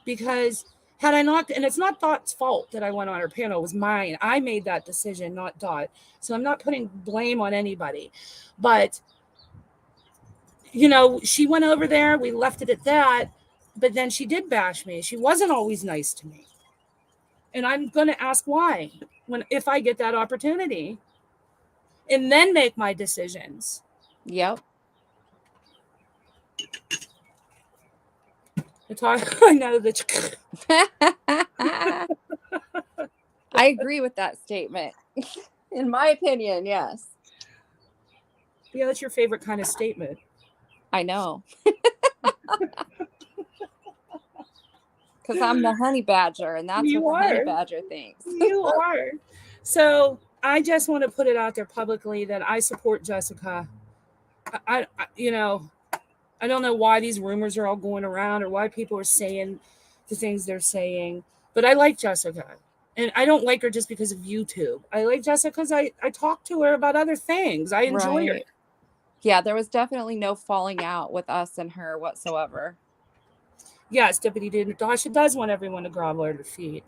Because had I not, and it's not Dot's fault that I went on her panel, it was mine. I made that decision, not Dot. So I'm not putting blame on anybody. But, she went over there, we left it at that, but then she did bash me. She wasn't always nice to me. And I'm going to ask why if I get that opportunity and then make my decisions. Yep. I know that. I agree with that statement. In my opinion, yes. Yeah, that's your favorite kind of statement. I know. Because I'm the honey badger, and that's what You the honey are. badger thinks. You are. So I just want to put it out there publicly that I support Jessica. I don't know why these rumors are all going around or why people are saying the things they're saying, but I like Jessica. And I don't like her just because of YouTube. I like Jessica because I talk to her about other things. I enjoy her. Right. Yeah, there was definitely no falling out with us and her whatsoever. Yes, Deputy Natasha does want everyone to grovel at her feet.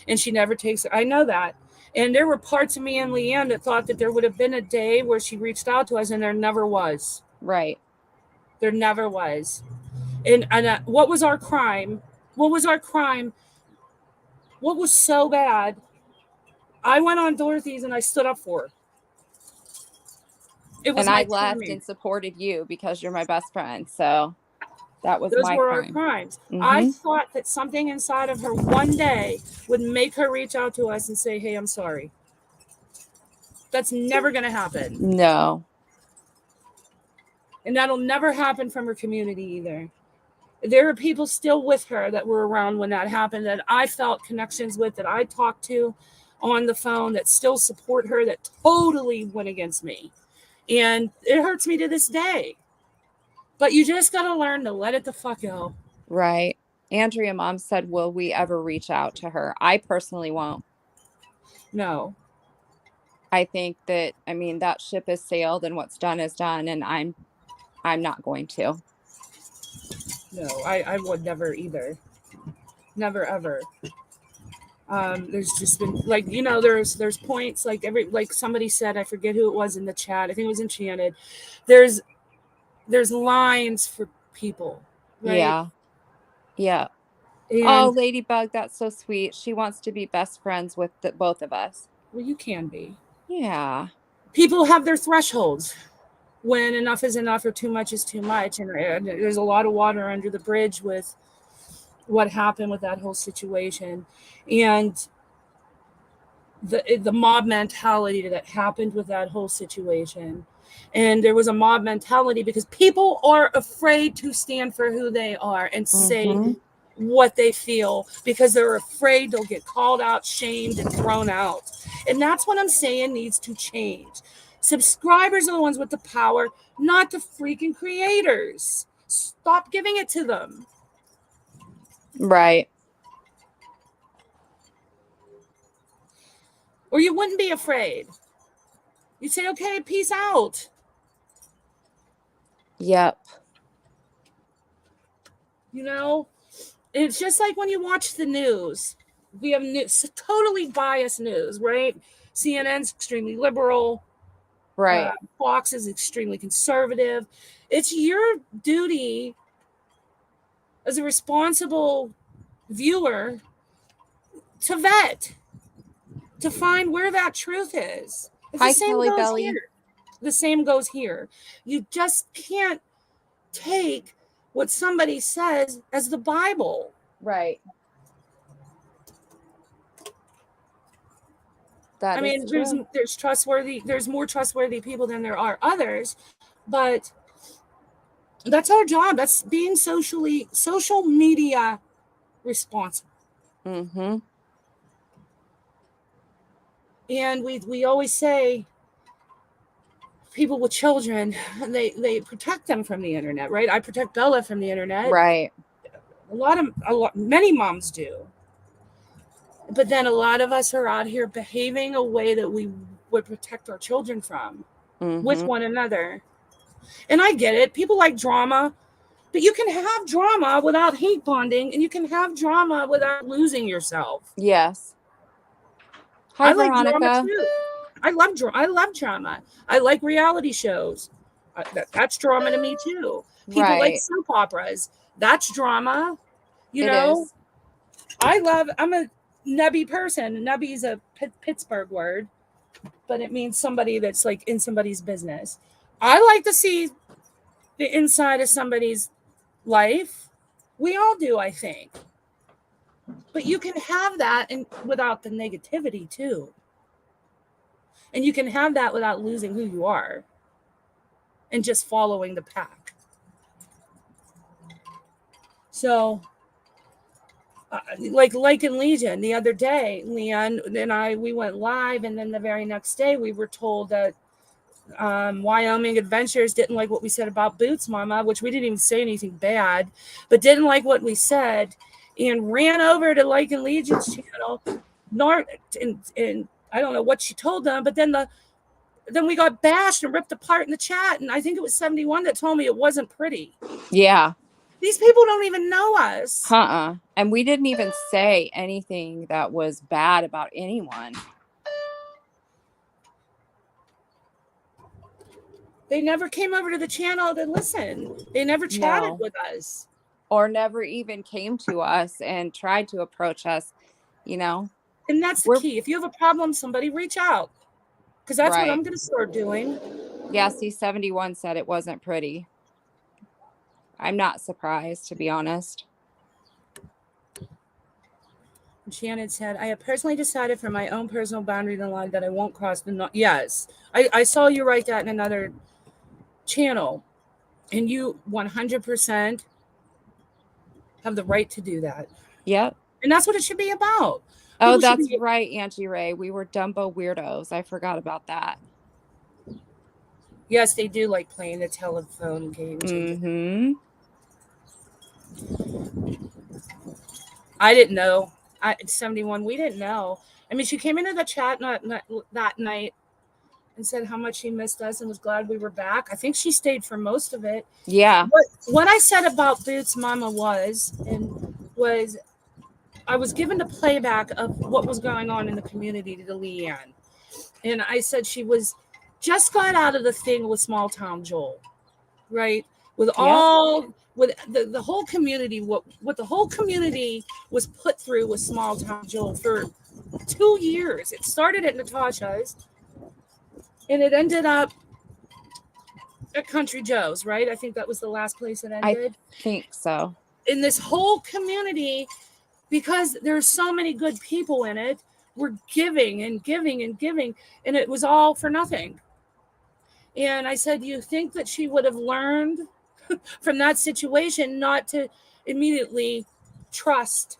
And she never takes it. I know that. And there were parts of me and Leanne that thought that there would have been a day where she reached out to us, and there never was. Right. There never was. And what was our crime? What was our crime? What was so bad? I went on Dorothy's and I stood up for her. It was And I my left crime. and supported you because you're my best friend. So that was Those my were our crime. crimes. I Mm-hmm. thought that something inside of her one day would make her reach out to us and say, hey, I'm sorry. That's never going to happen. No. And that'll never happen from her community either. There are people still with her that were around when that happened that I felt connections with, that I talked to on the phone, that still support her, that totally went against me. And it hurts me to this day. But you just got to learn to let it the fuck go. Right. Andrea mom said, will we ever reach out to her? I personally won't. No, I think that, I mean, that ship has sailed and what's done is done, and I'm not going to. no, I would never either. Never ever. There's just been there's points like somebody said, I forget who it was in the chat. I think it was Enchanted. There's there's lines for people, right? Yeah. Yeah. Oh, And Ladybug, that's so sweet. She wants to be best friends with both of us. well, you can be. Yeah. People have their thresholds when enough is enough or too much is too much, and there's a lot of water under the bridge with what happened with that whole situation. And the mob mentality that happened with that whole situation. And there was a mob mentality because people are afraid to stand for who they are and say Mm-hmm. what they feel because they're afraid they'll get called out, shamed, and thrown out. And that's what I'm saying needs to change. Subscribers are the ones with the power, not the freaking creators. Stop giving it to them. Right. Or you wouldn't be afraid. You'd say, okay, peace out. Yep. You know, it's just like when you watch the news. We have news, totally biased news, right? CNN's extremely liberal. Uh, Right. Fox is extremely conservative. It's your duty as a responsible viewer to vet, to find where that truth is. It's the Hi, same Kelly goes Belly. here. The same goes here. You just can't take what somebody says as the Bible. Right. I That is mean, true. there's more trustworthy people than there are others, but that's our job. That's being social media responsible. Mm-hmm. And we always say people with children, they protect them from the internet, right? I protect Bella from the internet. Right. Many moms do. But then a lot of us are out here behaving a way that we would protect our children from with Mm-hmm. one another. And I get it. People like drama, but you can have drama without hate bonding, and you can have drama without losing yourself. Yes. Hi, I like drama Veronica. too. I love drama. I like reality shows. That's drama to me too. People like Right. soap operas. That's drama. You It know, is. I'm a nubby person. Nubby is a Pittsburgh word, but it means somebody that's like in somebody's business. I like to see the inside of somebody's life. We all do, I think. But you can have that and without the negativity too. And you can have that without losing who you are and just following the pack. So, like in Legion the other day, Leon and I we went live, and then the very next day we were told that Wyoming Adventures didn't like what we said about Boots Mama, which we didn't even say anything bad, but didn't like what we said, and ran over to Like and Legion's channel. And I don't know what she told them, but then we got bashed and ripped apart in the chat, and I think it was 71 that told me it wasn't pretty. Yeah. These people don't even know us. Uh-uh. And we didn't even say anything that was bad about anyone. They never came over to the channel to listen. They never chatted No. with us. Or never even came to us and tried to approach us, you know? And that's the We're key. If you have a problem, somebody reach out. Because that's what right. I'm going to start doing. Yeah, C71 said it wasn't pretty. I'm not surprised, to be honest. Shannon said, I have personally decided for my own personal boundary in the line that I won't cross the Yes. I saw you write that in another channel. And you 100% have the right to do that. Yep. And that's what it should be about. Oh, People should that's be. right, Auntie Ray. We were Dumbo weirdos. I forgot about that. Yes, they do like playing the telephone games. Mm-hmm. I didn't know. 71, we didn't know. I mean, she came into the chat that night and said how much she missed us and was glad we were back. I think she stayed for most of it. Yeah. What I said about Boots Mama was I was given the playback of what was going on in the community to Leanne. And I said she was just got out of the thing with Small Town Joel, right? With Yep. with the whole community, what the whole community was put through with Small Town Joel for 2 years. It started at Natasha's and it ended up at Country Joe's, right? I think that was the last place it I ended. think so. In this whole community, because there's so many good people in it, were giving and giving and giving, and it was all for nothing. And I said, you think that she would have learned from that situation not to immediately trust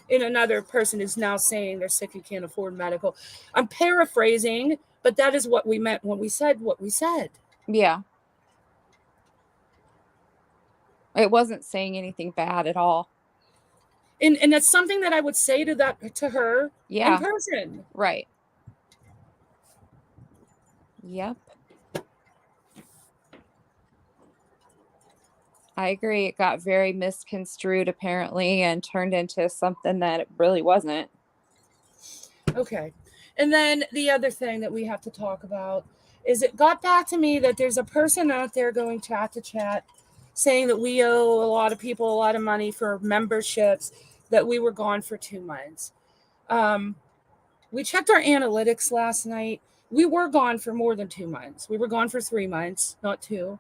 in another person who's now saying they're sick and can't afford medical? I'm paraphrasing, but that is what we meant when we said what we said. Yeah. It wasn't saying anything bad at all. And that's something that I would say to her in Yeah. person. Right. Yep. I agree. It got very misconstrued apparently and turned into something that it really wasn't. Okay. And then the other thing that we have to talk about is it got back to me that there's a person out there going chat to chat saying that we owe a lot of people a lot of money for memberships, that we were gone for 2 months. Um, we checked our analytics last night. We were gone for more than 2 months. We were gone for 3 months, not two.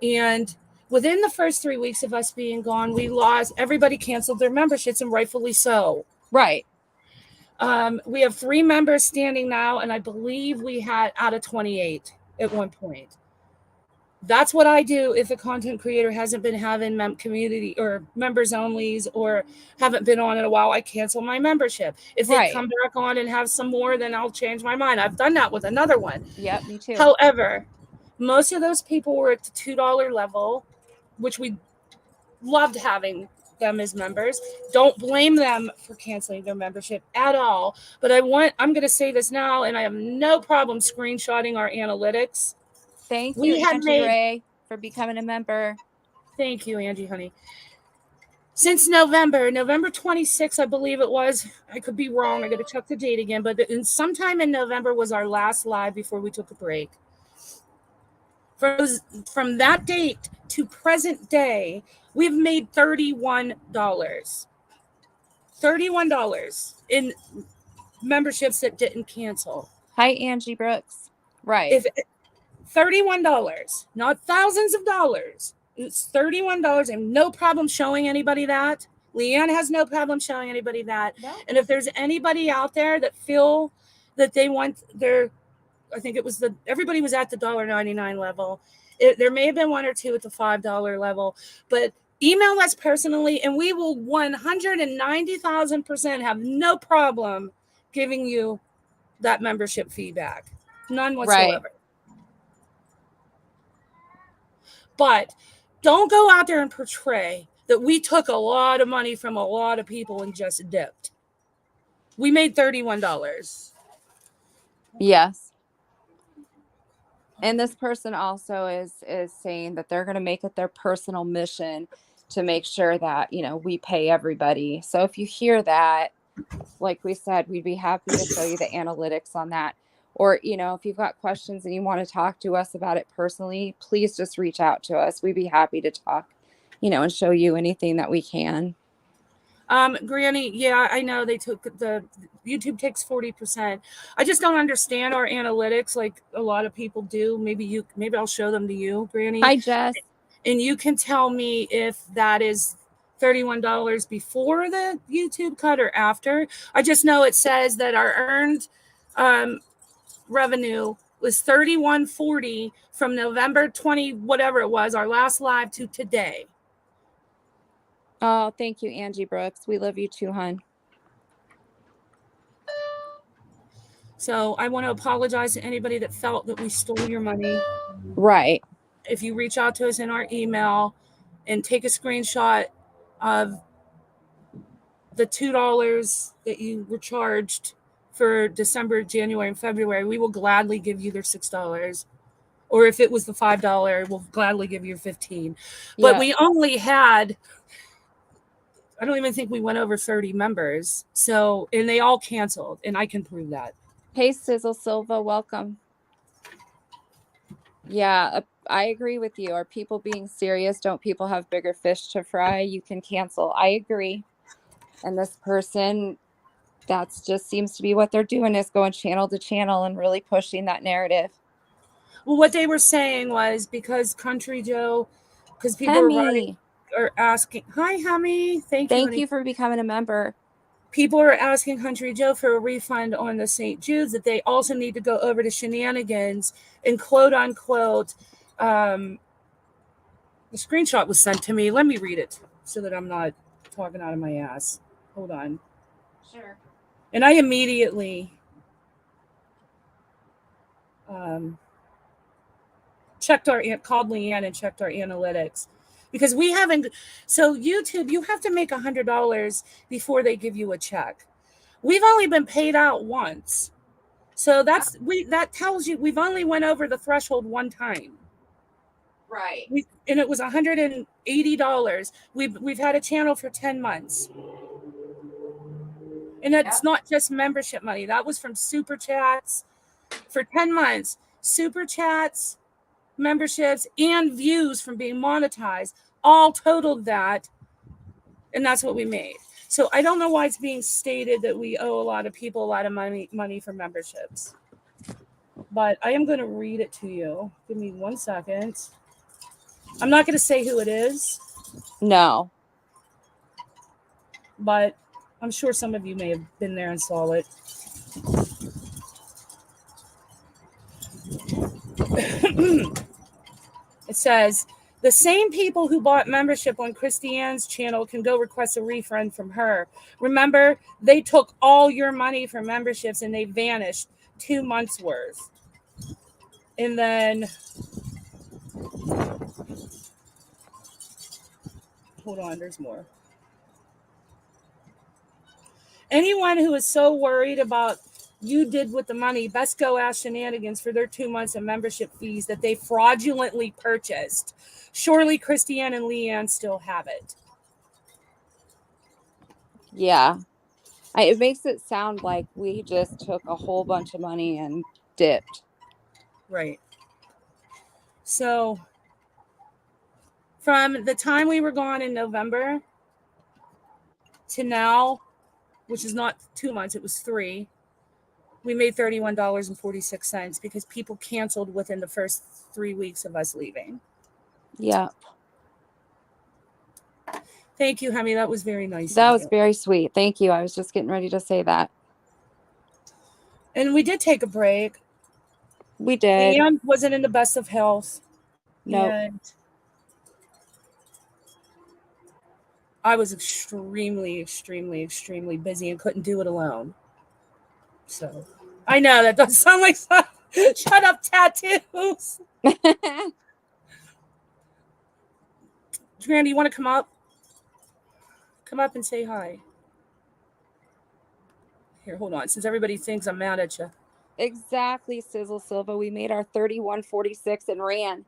And within the first 3 weeks of us being gone, we lost, everybody canceled their memberships, and rightfully so. Right. We have 3 members standing now, and I believe we had out of 28 at one point. That's what I do if a content creator hasn't been having community or members onlys or haven't been on in a while. I cancel my membership. If they Right. come back on and have some more, then I'll change my mind. I've done that with another one. Yep, me too. However, most of those people were at the $2 level, which we loved having them as members. Don't blame them for canceling their membership at all. But I'm going to say this now, and I have no problem screenshotting our analytics. Thank you, We had Angie made, Ray, for becoming a member. thank you, Angie, honey. Since November 26th, I believe it was. I could be wrong. I got to check the date again. But sometime in November was our last live before we took a break. From that date to present day, we've made $31. $31 in memberships that didn't cancel. Hi, Angie Brooks. Right. If $31, not thousands of dollars, it's $31. I have no problem showing anybody that. Leanne has no problem showing anybody that. No. And if there's anybody out there that feel that they want their, I think it was everybody was at the $1.99 level. There may have been one or two at the $5 level, but email us personally, and we will 190,000% have no problem giving you that membership feedback. None whatsoever. Right. But don't go out there and portray that we took a lot of money from a lot of people and just dipped. We made $31. Yes. And this person also is saying that they're going to make it their personal mission to make sure that, we pay everybody. So if you hear that, like we said, we'd be happy to show you the analytics on that. Or, if you've got questions and you want to talk to us about it personally, please just reach out to us. We'd be happy to talk, and show you anything that we can. Granny, yeah, I know they took the YouTube takes 40%. I just don't understand our analytics like a lot of people do. Maybe I'll show them to you, Granny. Hi, Jess. And you can tell me if that is $31 before the YouTube cut or after. I just know it says that our earned revenue was $31.40 from November 20, whatever it was, our last live, to today. Oh, thank you, Angie Brooks. We love you too, hon. So I want to apologize to anybody that felt that we stole your money. Right. If you reach out to us in our email and take a screenshot of the $2 that you were charged for December, January, and February, we will gladly give you their $6. Or if it was the $5, we'll gladly give you 15. But we only had, I don't even think we went over 30 members. So, and they all canceled, and I can prove that. Hey, Sizzle Silva, welcome. Yeah, I agree with you. Are people being serious? Don't people have bigger fish to fry? You can cancel. I agree. And this person, that's just seems to be what they're doing, is going channel to channel and really pushing that narrative. Well, what they were saying was because Country Joe, because people are asking, hi, Hummy. Thank you. Thank you for becoming a member. People are asking Country Joe for a refund on the St. Jude's, that they also need to go over to Shenanigans and quote unquote, the screenshot was sent to me. Let me read it so that I'm not talking out of my ass. Hold on. Sure. And I immediately um, called Leanne and checked our analytics, because we haven't. So YouTube, you have to make $100 before they give you a check. We've only been paid out once, so that tells you we've only went over the threshold one time. Right. And it was $180. We've had a channel for 10 months. And it's not just membership money. That was from super chats for 10 months. Super chats, memberships, and views from being monetized all totaled that. And that's what we made. So I don't know why it's being stated that we owe a lot of people a lot of money for memberships. But I am going to read it to you. Give me 1 second. I'm not going to say who it is. No. But I'm sure some of you may have been there and saw it. It says, the same people who bought membership on Christiane's channel can go request a refund from her. Remember, they took all your money for memberships and they vanished 2 months worth. And then, hold on, there's more. Anyone who is so worried about you did with the money, best go ask Shenanigans for their 2 months of membership fees that they fraudulently purchased. Surely Christiane and Leanne still have it. Yeah. It makes it sound like we just took a whole bunch of money and dipped. Right. So from the time we were gone in November to now, which is not 2 months, it was 3, we made $31.46 because people canceled within the first 3 weeks of us leaving. Yeah. Thank you, Hemi. That was very nice. That was very sweet. Thank you. I was just getting ready to say that. And we did take a break. We did. Leanne wasn't in the best of health. No. Nope. And I was extremely, extremely, extremely busy and couldn't do it alone. So I know that doesn't sound like some shut up tattoos. Randy, you want to come up? Come up and say hi. Here, hold on. Since everybody thinks I'm mad at you. Exactly, Sizzle Silva. We made our 31.46 and ran.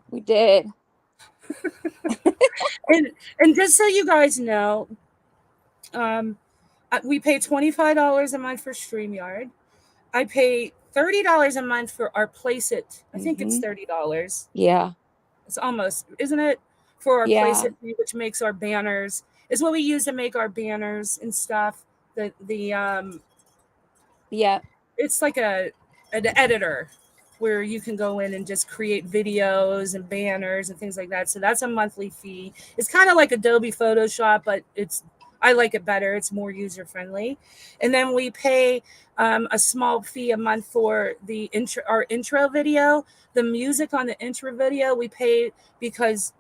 We did. and just so you guys know, we pay $25 a month for StreamYard. I pay $30 a month for our Place It. I think it's $30. Yeah. It's almost, isn't it? For our Place It, which makes our banners. Is what we use to make our banners and stuff. Yeah. It's like an editor where you can go in and just create videos and banners and things like that. So that's a monthly fee. It's kind of like Adobe Photoshop, but I like it better. It's more user friendly. And then we pay a small fee a month for our intro video. The music on the intro video we pay because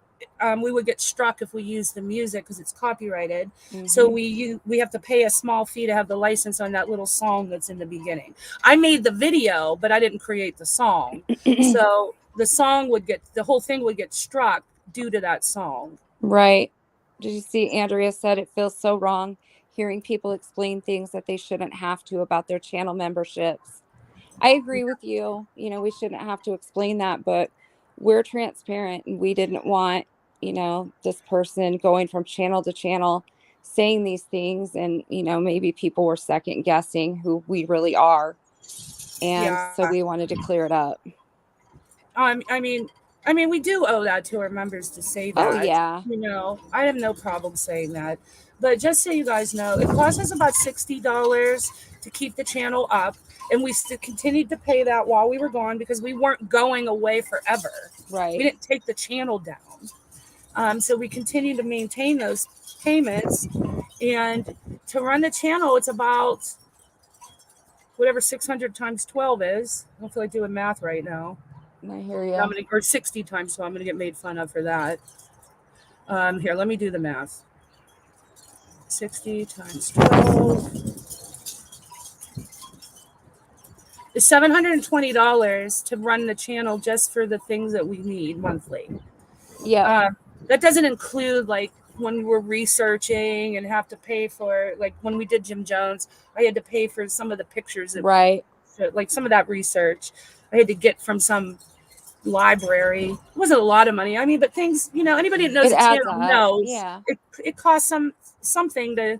we would get struck if we use the music because it's copyrighted. So we have to pay a small fee to have the license on that little song that's in the beginning. I made the video, but I didn't create the song. So the whole thing would get struck due to that song. Right. Did you see Andrea said it feels so wrong hearing people explain things that they shouldn't have to about their channel memberships? I agree with you. You know, we shouldn't have to explain that, but we're transparent and we didn't want, this person going from channel to channel saying these things. And, maybe people were second guessing who we really are. And so we wanted to clear it up. I mean, we do owe that to our members to say that. Oh, yeah. I have no problem saying that. But just so you guys know, it costs us about $60 to keep the channel up. And we still continued to pay that while we were gone because we weren't going away forever. Right. We didn't take the channel down. So we continued to maintain those payments. And to run the channel, it's about whatever 600 times 12 is. I don't feel like doing math right now. I hear you. Or 60 times 12. I'm going to get made fun of for that. Here, let me do the math. 60 times 12 is $720 to run the channel just for the things that we need monthly. Yeah. That doesn't include like when we're researching and have to pay for, like when we did Jim Jones, I had to pay for some of the pictures that, right. like some of that research I had to get from some library. It wasn't a lot of money. I mean, but things, anybody that knows It the adds channel up. knows Yeah. it costs something to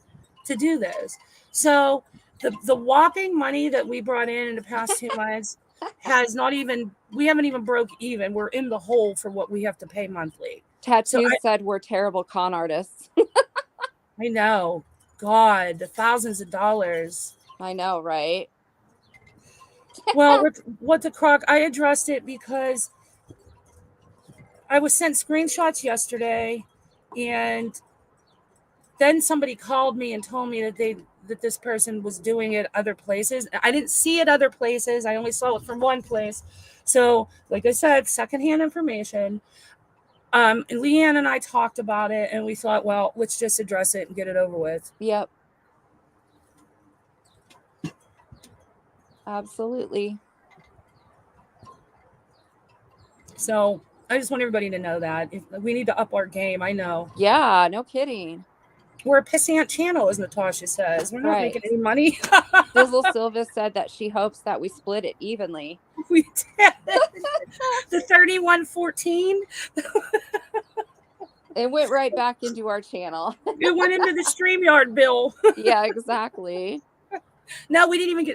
do this. So the whopping money that we brought in the past 2 months has not even, we haven't even broke even. We're in the hole for what we have to pay monthly. So Tattoos said we're terrible con artists. I know, God, the thousands of dollars. I know, right? Well, what the crock, I addressed it because I was sent screenshots yesterday, and then somebody called me and told me that this person was doing it other places. I didn't see it other places. I only saw it from one place. So, like I said, secondhand information. And Leanne and I talked about it, and we thought, well, let's just address it and get it over with. Yep. Absolutely. So I just want everybody to know that if we need to up our game. I know. Yeah, no kidding. We're a pissant channel, as Natasha says. We're not Right. making any money. Dizzle Silva said that she hopes that we split it evenly. We did. The 3114. It went right back into our channel. It went into the StreamYard bill. Yeah, exactly. No, we didn't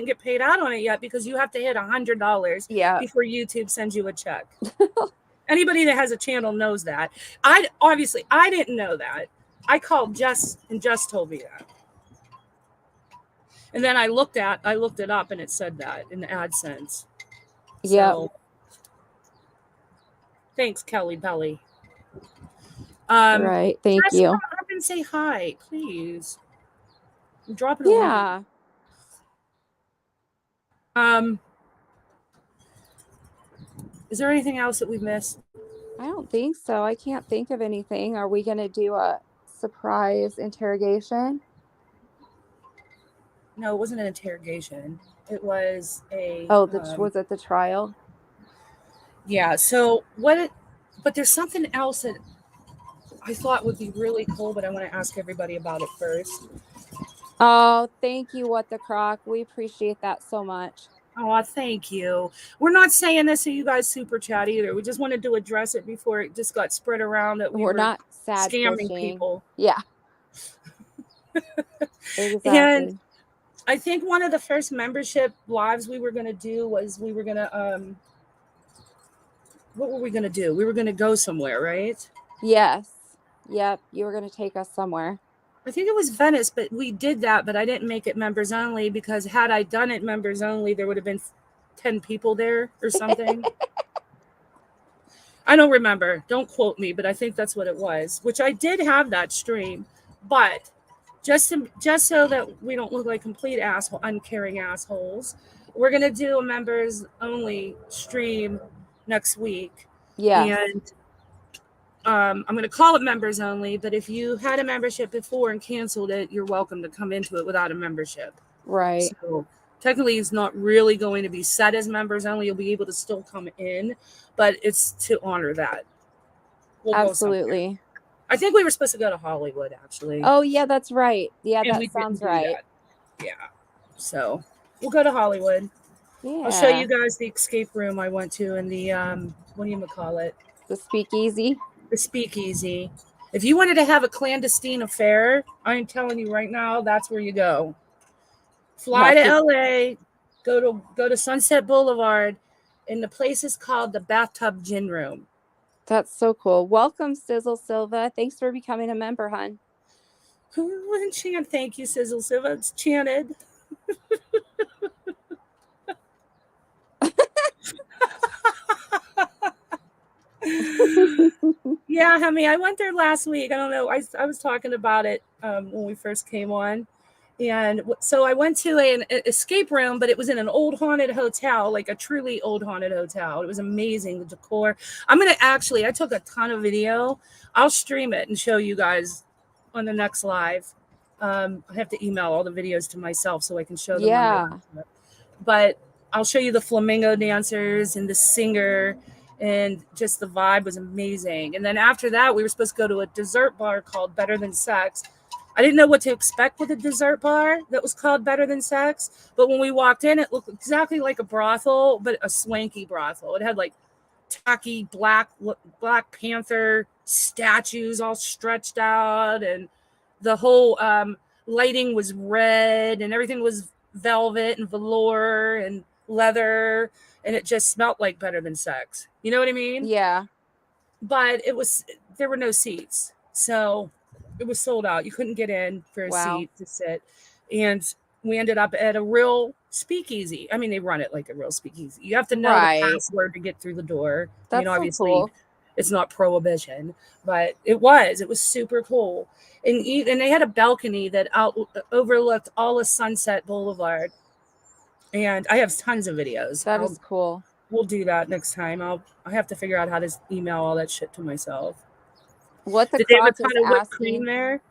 get paid out on it yet because you have to hit $100 Yeah. before YouTube sends you a check. Anybody that has a channel knows that. I didn't know that. I called Jess, and Jess told me that. And then I looked it up, and it said that in the AdSense. Yeah. So, thanks, Kelly Belly. Right. Thank you. Come up and say hi, please. Drop it. Yeah. Is there anything else that we've missed? I don't think so. I can't think of anything. Are we going to do a surprise interrogation? No, it wasn't an interrogation. It was a. Oh, was it the trial? Yeah. So but there's something else that I thought would be really cool, but I want to ask everybody about it first. Oh, thank you, What the Croc. We appreciate that so much. Oh, thank you. We're not saying this so you guys super chat either. We just wanted to address it before it just got spread around that we're not sad scamming fishing people. Yeah. Exactly. And I think one of the first membership lives we were going to do was we were going to what were we going to do? We were going to go somewhere, right? Yes. Yep. You were going to take us somewhere. I think it was Venice, but we did that, but I didn't make it members only because had I done it members only, there would have been 10 people there or something. I don't remember. Don't quote me, but I think that's what it was, which I did have that stream. But just so that we don't look like complete uncaring assholes, we're going to do a members only stream next week. Yeah. And I'm going to call it members only, but if you had a membership before and canceled it, you're welcome to come into it without a membership. Right. So technically, it's not really going to be set as members only. You'll be able to still come in, but it's to honor that. Absolutely. I think we were supposed to go to Hollywood, actually. Oh, yeah, that's right. Yeah, that sounds right. Yeah. So we'll go to Hollywood. Yeah. I'll show you guys the escape room I went to in the, what do you call it? The speakeasy. The speakeasy. If you wanted to have a clandestine affair, I'm telling you right now, that's where you go. Fly to LA, go to Sunset Boulevard, and the place is called the Bathtub Gin Room. That's so cool. Welcome, Sizzle Silva. Thanks for becoming a member, hon. Thank you, Sizzle Silva. It's chanted. Yeah, honey, I went there last week. I don't know. I was talking about it when we first came on. And so I went to an escape room, but it was in an old haunted hotel, like a truly old haunted hotel. It was amazing, the decor. I took a ton of video. I'll stream it and show you guys on the next live. I have to email all the videos to myself so I can show them on my. Yeah. But I'll show you the flamingo dancers and the singer, and just the vibe was amazing. And then after that, we were supposed to go to a dessert bar called Better Than Sex. I didn't know what to expect with a dessert bar that was called Better Than Sex, but when we walked in, it looked exactly like a brothel, but a swanky brothel. It had like tacky Black Panther statues all stretched out, and the whole lighting was red, and everything was velvet and velour and leather, and it just smelled like Better Than Sex. You know what I mean? Yeah. But there were no seats, so it was sold out. You couldn't get in for a Wow. seat to sit, and we ended up at a real speakeasy. I mean, they run it like a real speakeasy. You have to know the password to get through the door. That's so obviously cool. it's not prohibition, but it was super cool. And they had a balcony that overlooked all of Sunset Boulevard. And I have tons of videos. That is cool. We'll do that next time. I have to figure out how to email all that shit to myself. What the Did they have a Croc ton is of whipped asking, cream there?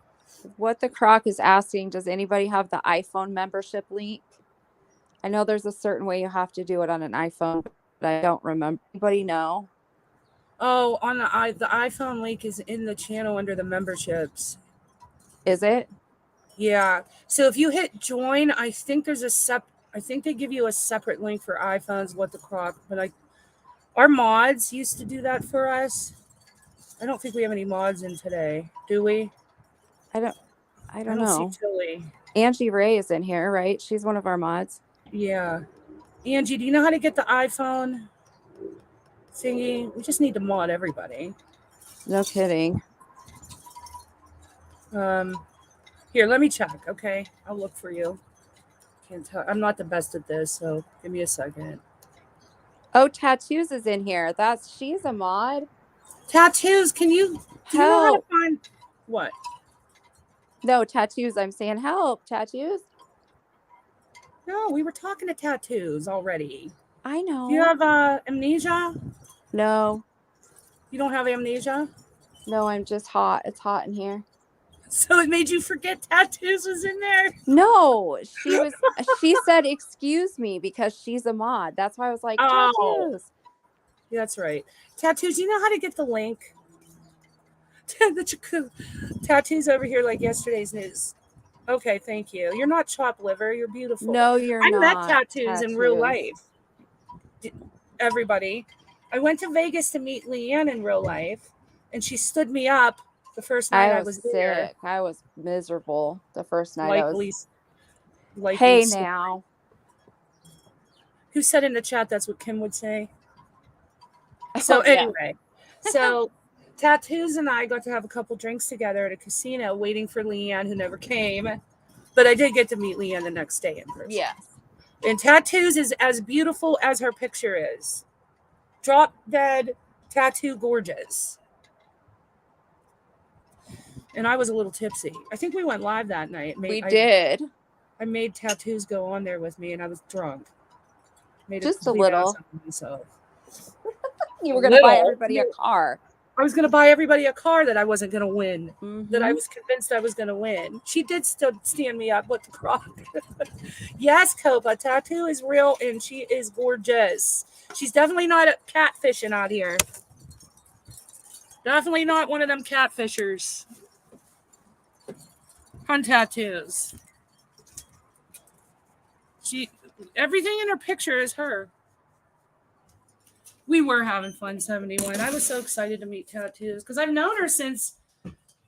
what the Croc is asking, does anybody have the iPhone membership link? I know there's a certain way you have to do it on an iPhone, but I don't remember. Anybody know? Oh, on the iPhone link is in the channel under the memberships. Is it? Yeah. So if you hit join, I think I think they give you a separate link for iPhones. What the Croc? But our mods used to do that for us. I don't think we have any mods in today, do we? I don't know. See Tilly. Angie Ray is in here, right? She's one of our mods. Yeah. Angie, do you know how to get the iPhone thingy? We just need to mod everybody. No kidding. Here, let me check, okay? I'll look for you. Can't tell. I'm not the best at this, so give me a second. Oh, Tattoos is in here. She's a mod. Tattoos, do you know how to find what? No, Tattoos. I'm saying help, Tattoos. No, we were talking to Tattoos already. I know. Do you have amnesia? No. You don't have amnesia? No, I'm just hot. It's hot in here. So it made you forget Tattoos was in there? No, she said, excuse me, because she's a mod. That's why I was like, Tattoos. Yeah, that's right. Tattoos, you know how to get the link? Tattoos over here like yesterday's news. Okay, thank you. You're not chopped liver. You're beautiful. No, you're not. I met Tattoos in real life. Everybody. I went to Vegas to meet Leanne in real life, and she stood me up the first night I was sick. There. I was miserable the first night I was. Hey, now. Who said in the chat that's what Kim would say? So anyway, so Tattoos and I got to have a couple drinks together at a casino waiting for Leanne, who never came. But I did get to meet Leanne the next day in person. Yes. And Tattoos is as beautiful as her picture is. Drop dead, tattoo gorgeous. And I was a little tipsy. I think we went live that night. We did. I made Tattoos go on there with me, and I was drunk. Just a little. You were going to buy everybody a car. I was going to buy everybody a car that I wasn't going to win. Mm-hmm. That I was convinced I was going to win. She did still stand me up with the Croc. Yes, Copa. Tattoo is real, and she is gorgeous. She's definitely not catfishing out here. Definitely not one of them catfishers. On Tattoos. Everything in her picture is her. We were having fun 71. I was so excited to meet Tattoos because I've known her since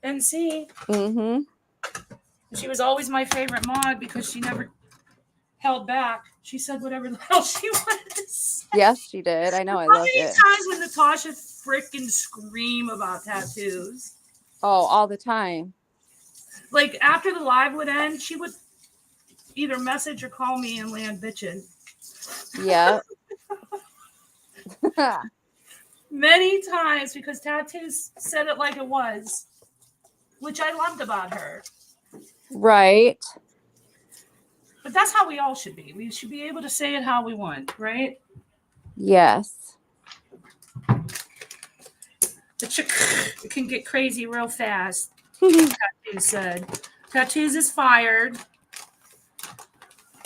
NC. Mm-hmm. She was always my favorite mod because she never held back. She said whatever the hell she wanted to say. Yes, she did. I know. I loved it. How many times would Natasha freaking scream about Tattoos? Oh, all the time. Like after the live would end, she would either message or call me and land bitching. Yeah. Many times because Tattoos said it like it was, which I loved about her. Right. But that's how we all should be. We should be able to say it how we want, right? Yes. It can get crazy real fast. Tattoo said. Tattoos is fired.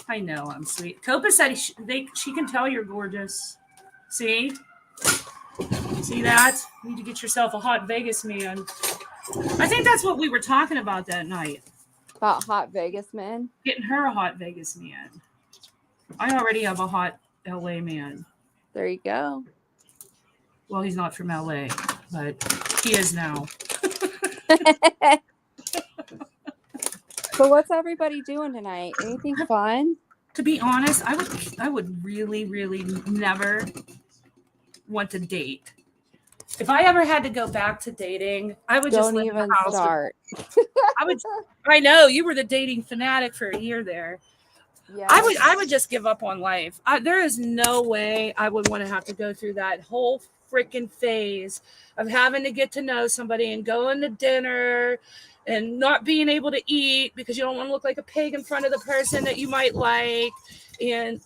I know I'm sweet. Copa said she can tell you're gorgeous. See? See that? You need to get yourself a hot Vegas man. I think that's what we were talking about that night. About hot Vegas men? Getting her a hot Vegas man. I already have a hot LA man. There you go. Well, he's not from LA, but he is now. So what's everybody doing tonight? Anything fun? To be honest, I would really, really never want to date. If I ever had to go back to dating, I would just Don't even start. I know you were the dating fanatic for a year there. Yeah. I would just give up on life. There is no way I would want to have to go through that whole freaking phase of having to get to know somebody and going to dinner and not being able to eat because you don't want to look like a pig in front of the person that you might like, and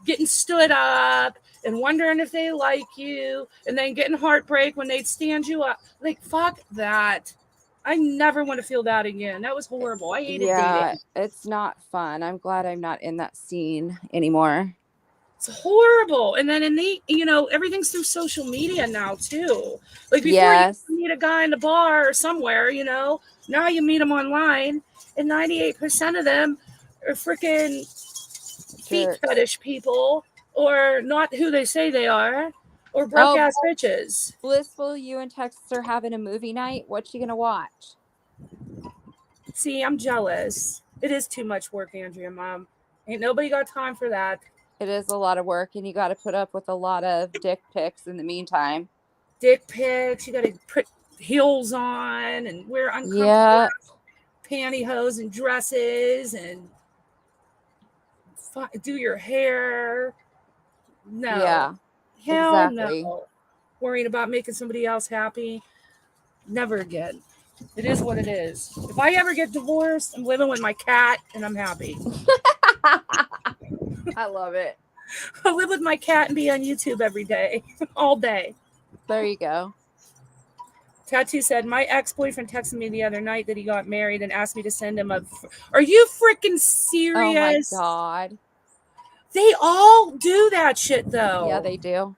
getting stood up and wondering if they like you, and then getting heartbreak when they stand you up. Like, fuck that. I never want to feel that again. That was horrible. I hated dating. It's not fun. I'm glad I'm not in that scene anymore. It's horrible. And then everything's through social media now too. Like before you meet a guy in the bar or somewhere, now you meet them online, and 98% of them are freaking feet fetish people, or not who they say they are, or broke ass bitches. Blissful, you and Texas are having a movie night. What you gonna watch? See, I'm jealous. It is too much work, Andrea, Mom. Ain't nobody got time for that. It is a lot of work, and you got to put up with a lot of dick pics in the meantime. Dick pics. You got to put heels on and wear uncomfortable pantyhose and dresses and do your hair. No. Yeah. Hell no. Worrying about making somebody else happy. Never again. It is what it is. If I ever get divorced, I'm living with my cat and I'm happy. I love it. I'll live with my cat and be on YouTube every day, all day. There you go. Tattoo said, my ex-boyfriend texted me the other night that he got married and asked me to send him Are you freaking serious? Oh my God. They all do that shit though. Yeah, they do.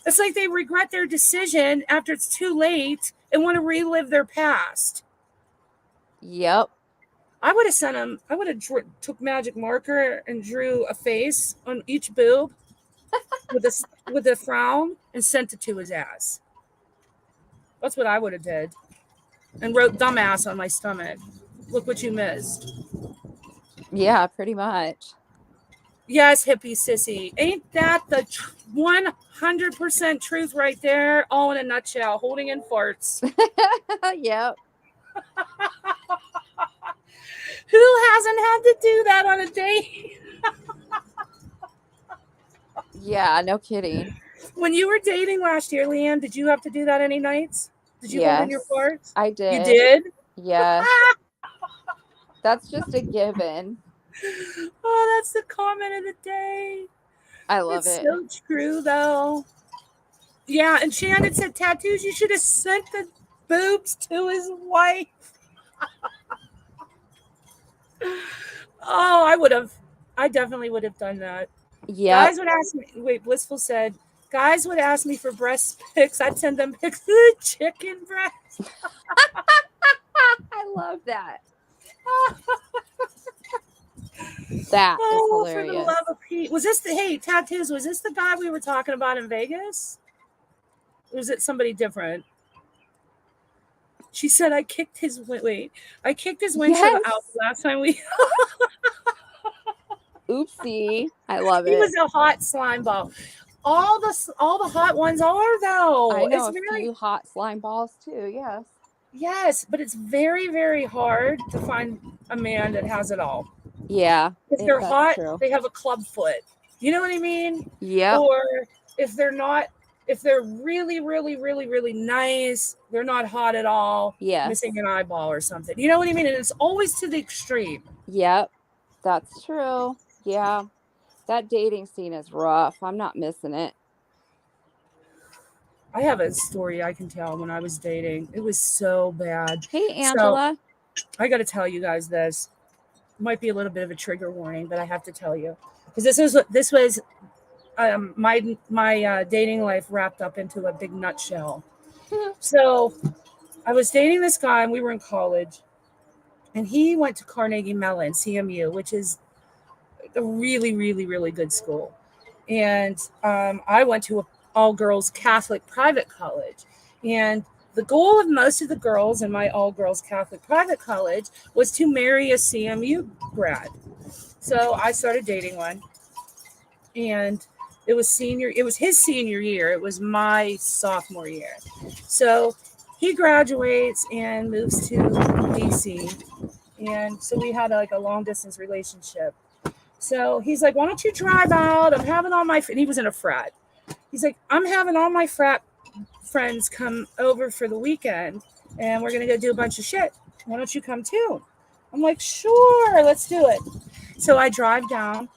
It's like they regret their decision after it's too late and want to relive their past. Yep. I would have sent him, took magic marker and drew a face on each boob with a frown and sent it to his ass. That's what I would have did. And wrote dumbass on my stomach. Look what you missed. Yeah, pretty much. Yes, hippie sissy. Ain't that the 100% truth right there? All in a nutshell. Holding in farts. Yep. Who hasn't had to do that on a date? Yeah, no kidding. When you were dating last year, Leanne, did you have to do that any nights? Did you hold in your farts? I did. You did? Yes. That's just a given. Oh, that's the comment of the day. I love it. It's so true, though. Yeah, and Shannon said, tattoos, you should have sent the boobs to his wife. Oh, I would have. I definitely would have done that. Yeah. Guys would ask me. Wait, Blissful said, guys would ask me for breast pics. I'd send them pics of the chicken breast. I love that. That is hilarious. For the love of Pete. Was this tattoos? Was this the guy we were talking about in Vegas? Or was it somebody different? She said, I kicked his windshield out last time we. Oopsie. I love it. He was a hot slime ball. All the hot ones are, though. I know a few hot slime balls too. Yes. Yes, but it's very, very hard to find a man that has it all. Yeah. If they're hot, they have a club foot. You know what I mean? Yeah. Or if they're not If they're really, really, really, really nice, they're not hot at all, Yes. missing an eyeball or something. You know what I mean? And it's always to the extreme. Yep. That's true. Yeah. That dating scene is rough. I'm not missing it. I have a story I can tell when I was dating. It was so bad. Hey, So Angela. I got to tell you guys this. Might be a little bit of a trigger warning, but I have to tell you because this was my dating life wrapped up into a big nutshell. So I was dating this guy, and we were in college, and he went to Carnegie Mellon, CMU, which is a really, really, really good school. And I went to a all girls Catholic private college. And the goal of most of the girls in my all girls Catholic private college was to marry a CMU grad. So I started dating one, and it was his senior year. It was my sophomore year. So he graduates and moves to DC. And so we had like a long distance relationship. So he's like, why don't you drive out? I'm having all my, and he was in a frat. He's like, I'm having all my frat friends come over for the weekend, and we're going to go do a bunch of shit. Why don't you come too? I'm like, sure, let's do it. So I drive down.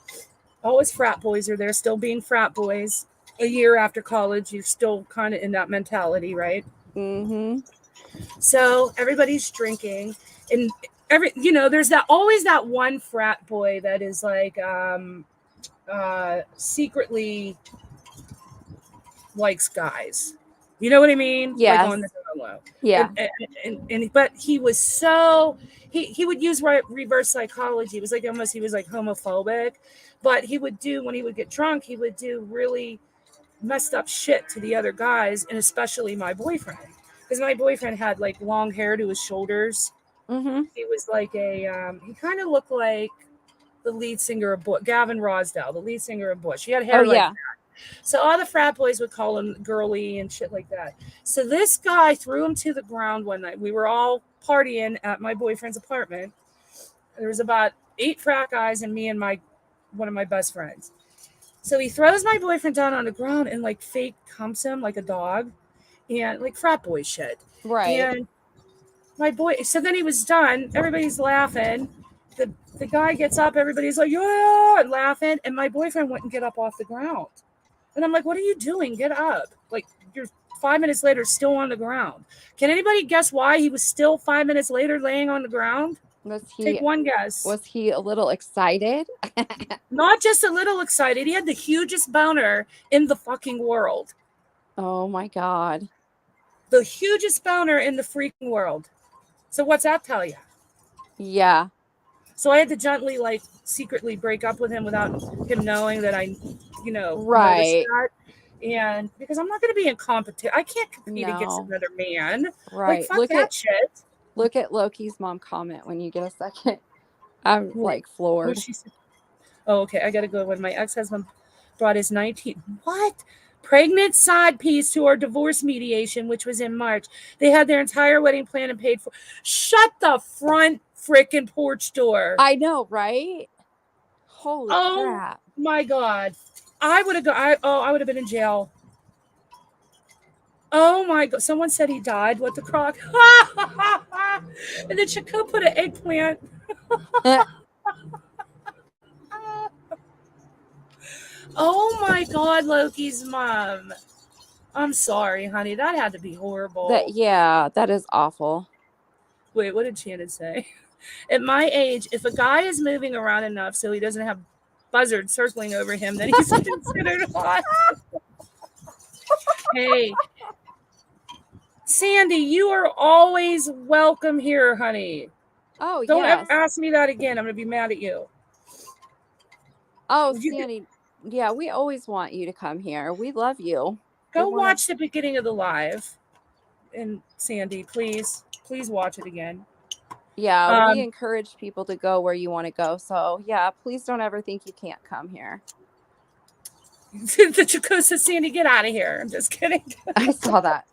All his frat boys are there, still being frat boys. A year after college, you're still kind of in that mentality, right? Mm-hmm. So everybody's drinking, and there's that always that one frat boy that is like secretly likes guys. You know what I mean? Like Yes. on the low. Yeah. And but he was so he would use reverse psychology. It was like almost he was like homophobic, but he would do when he would get drunk, he would do really messed up shit to the other guys, and especially my boyfriend. Because my boyfriend had like long hair to his shoulders. Mm-hmm. He was like he kind of looked like the lead singer of Bush, Gavin Rosdale, the lead singer of Bush. He had Oh, hair like yeah. that. So all the frat boys would call him girly and shit like that. So this guy threw him to the ground one night. We were all partying at my boyfriend's apartment. There was about 8 frat guys and me and one of my best friends. So he throws my boyfriend down on the ground and like fake humps him like a dog, and like frat boy shit. Right. And my boy, so then he was done. Everybody's laughing. The guy gets up. Everybody's like, yeah, and laughing. And my boyfriend wouldn't get up off the ground. And I'm like, what are you doing? Get up. Like, you're 5 minutes later still on the ground. Can anybody guess why he was still 5 minutes later laying on the ground? Take one guess. Was he a little excited? Not just a little excited. He had the hugest boner in the fucking world. Oh my God. The hugest boner in the freaking world. So what's that tell you? Yeah. So I had to gently, like, secretly break up with him without him knowing that I, Right. noticed that. And because I'm not going to be in competition. I can't compete against No. another man. Right. Like, fuck that shit. Look at Loki's mom comment when you get a second. I'm like floored. She said, oh, okay. I got to go when my ex-husband brought his 19. What? Pregnant side piece to our divorce mediation, which was in March. They had their entire wedding planned and paid for. Shut the front freaking porch door. I know, right? Holy crap. My God. I would have I would have been in jail. Oh my God. Someone said he died. What the crock? And then Chico put an eggplant. Oh my God, Loki's mom. I'm sorry, honey. That had to be horrible. That is awful. Wait, what did Shannon say? At my age, if a guy is moving around enough so he doesn't have buzzards circling over him, then he's considered hot. Hey, Sandy, you are always welcome here, honey. Oh, Don't ever ask me that again. I'm going to be mad at you. Oh, Sandy. Yeah, we always want you to come here. We love you. Go watch the beginning of the live. And Sandy, please watch it again. Yeah, we encourage people to go where you want to go. So, yeah, please don't ever think you can't come here. The Chico says, Sandy, get out of here. I'm just kidding. I saw that.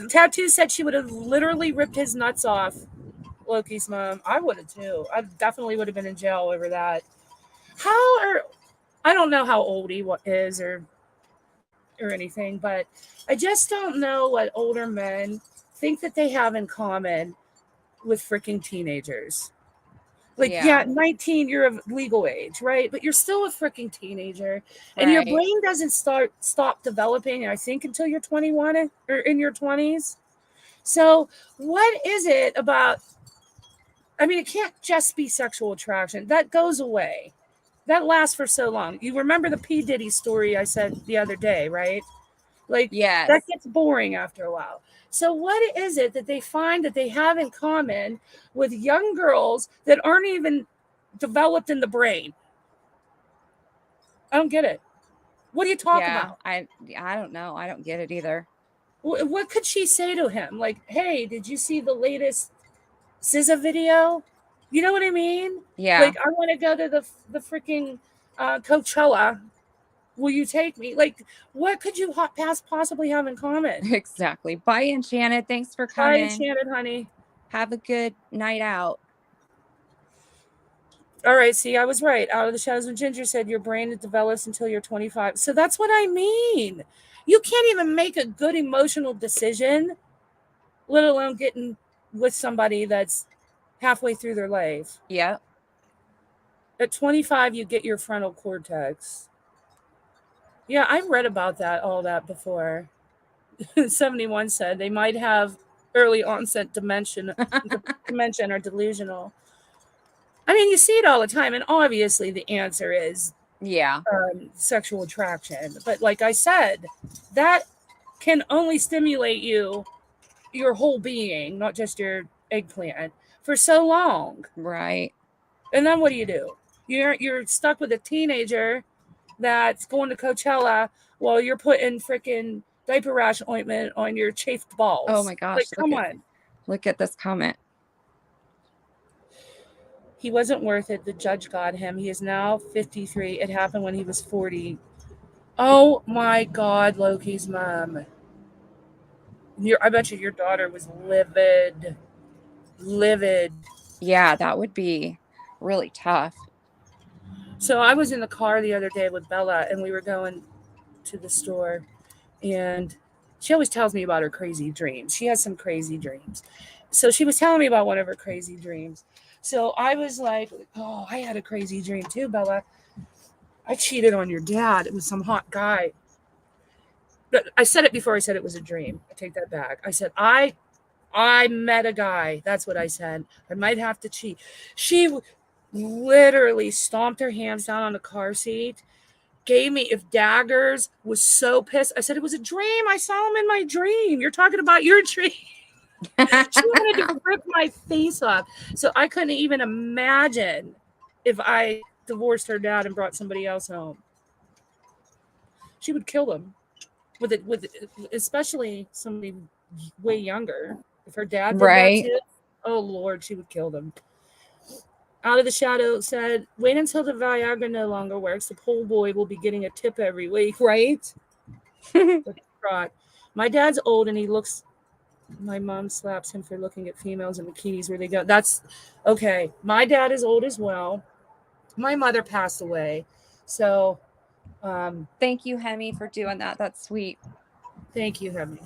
Tattoo said she would have literally ripped his nuts off. Loki's mom. I would have too. I definitely would have been in jail over that. I don't know how old he is, or or anything, but I just don't know what older men think that they have in common with freaking teenagers. Like, yeah, Yeah. 19, you're of legal age, right? But you're still a freaking teenager, and your Right. brain doesn't stop developing, I think, until you're 21 or in your 20s. So, what is it about? I mean, it can't just be sexual attraction. That goes away. That lasts for so long. You remember the P. Diddy story I said the other day, right? Like, that Yes. gets boring after a while. So, what is it that they find that they have in common with young girls that aren't even developed in the brain? I don't get it. What do you talk Yeah. about? I don't know. I don't get it either. What could she say to him? Like, hey, did you see the latest SZA video? You know what I mean? Yeah. Like, I want to go to the freaking Coachella. Will you take me? Like, what could you possibly have in common? Exactly. Bye, Enchanted. Thanks for Bye, coming. Enchanted Honey. Have a good night out. All right, see, I was right. Out of the Shadows, when Ginger said your brain develops until you're 25. So that's what I mean. You can't even make a good emotional decision, let alone getting with somebody that's halfway through their life. Yep. At 25, you get your frontal cortex. Yeah, I've read about that, all that before. 71 said they might have early onset dementia or delusional. I mean, you see it all the time, and obviously the answer is Yeah. sexual attraction. But like I said, that can only stimulate your whole being, not just your eggplant, for so long. Right. And then what do? You're stuck with a teenager that's going to Coachella while you're putting freaking diaper rash ointment on your chafed Oh balls. my gosh. Like, come on. Look at this comment. He wasn't worth it. The judge got him. He is now 53. It happened when he was 40. Oh my God, Loki's mom. I bet you your daughter was livid. Livid. Yeah, that would be really tough. So I was in the car the other day with Bella, and we were going to the store, and she always tells me about her crazy dreams. She has some crazy dreams. So she was telling me about one of her crazy dreams. So I was like, oh, I had a crazy dream too, Bella. I cheated on your dad. It was some hot guy. But I said it before I said it was a dream. I take that back. I said, I met a guy. That's what I said. I might have to cheat. She literally stomped her hands down on the car seat, gave me if daggers, was so pissed. I said, it was a dream. I saw him in my dream. You're talking about your dream. She wanted to rip my face off. So I couldn't even imagine if I divorced her dad and brought somebody else home. She would kill them with especially somebody way younger. If her dad did that Right. too, oh Lord, she would kill them. Out of the Shadow said, wait until the Viagra no longer works. The pool boy will be getting a tip every week, right? My dad's old and he looks. My mom slaps him for looking at females in bikinis where they go. That's okay. My dad is old as well. My mother passed away. So Thank you, Hemi, for doing that. That's sweet. thank you, Heavenly.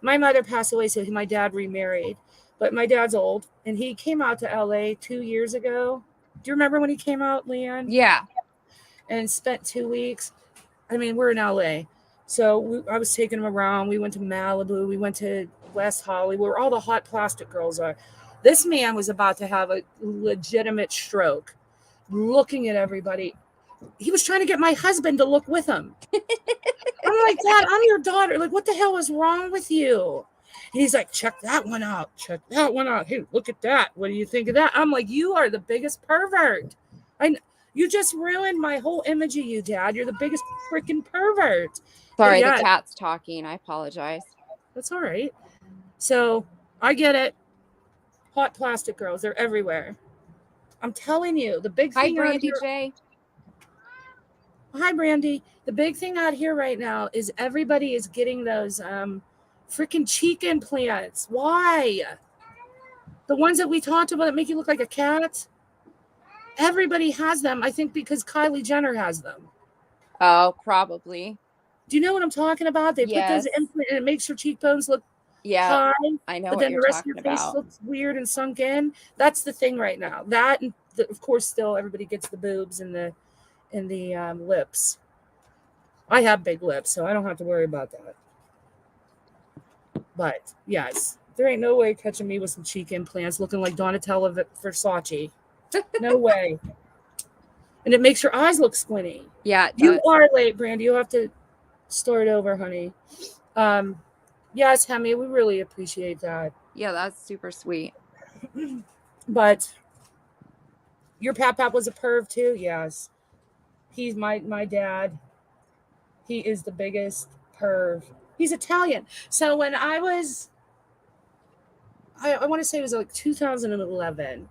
My mother passed away, so my dad remarried. But my dad's old, and he came out to LA 2 years ago. Do you remember when he came out, Leanne? Yeah. And spent 2 weeks. I mean, we're in LA. So I was taking him around. We went to Malibu. We went to West Hollywood, where all the hot plastic girls are. This man was about to have a legitimate stroke, looking at everybody. He was trying to get my husband to look with him. I'm like, Dad, I'm your daughter. Like, what the hell is wrong with you? And he's like, check that one out. Check that one out. Hey, look at that. What do you think of that? I'm like, you are the biggest pervert. You just ruined my whole image of you, Dad. You're the biggest freaking pervert. Sorry, the Yeah, cat's talking. I apologize. that's all right. So I get it. Hot plastic girls, they're everywhere. I'm telling you, the big Hi, thing out Brandy here. J. Hi, Brandy. The big thing out here right now is everybody is getting those freaking cheek implants. Why? The ones that we talked about that make you look like a cat. Everybody has them. I think because Kylie Jenner has them. Oh, probably. Do you know what I'm talking about? They put those Yes. implants and it makes your cheekbones look Yeah. high, I know but what then you're the rest of your talking face about. looks weird and sunk in. That's the thing right now. That, and of course, still everybody gets the boobs and the lips. I have big lips, so I don't have to worry about that. But yes, there ain't no way catching me with some cheek implants looking like Donatella Versace. No way. And it makes your eyes look squinty. Yeah, it You does. are late, Brandy. You have to start over, honey. Um, yes, Hemi, we really appreciate that. Yeah, that's super sweet. But your pap was a perv too. Yes, he's my dad. He is the biggest perv. He's Italian. So when I want to say it was like 2011.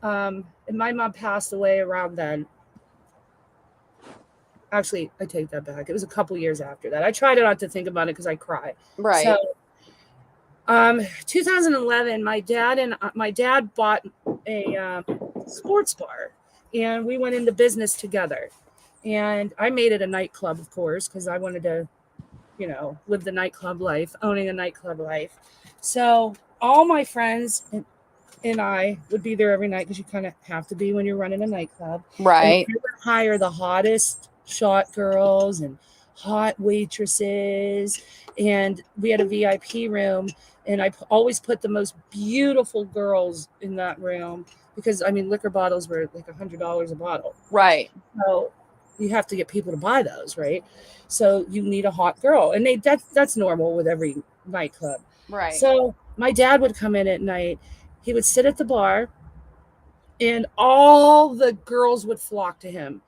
And my mom passed away around then. Actually, I take that back. It was a couple years after that. I tried not to think about it because I cry. So, Right. 2011, my dad bought a sports bar, and we went into business together. And I made it a nightclub, of course, because I wanted to, live the nightclub life, owning a nightclub life. So all my friends and I would be there every night because you kind of have to be when you're running a nightclub. And Right. we would hire the hottest shot girls and hot waitresses. And we had a VIP room. And I always put the most beautiful girls in that room because, I mean, liquor bottles were like $100 a bottle. Right. So you have to get people to buy those, right? So you need a hot girl. And that's normal with every nightclub. Right. So my dad would come in at night. He would sit at the bar, and all the girls would flock to him.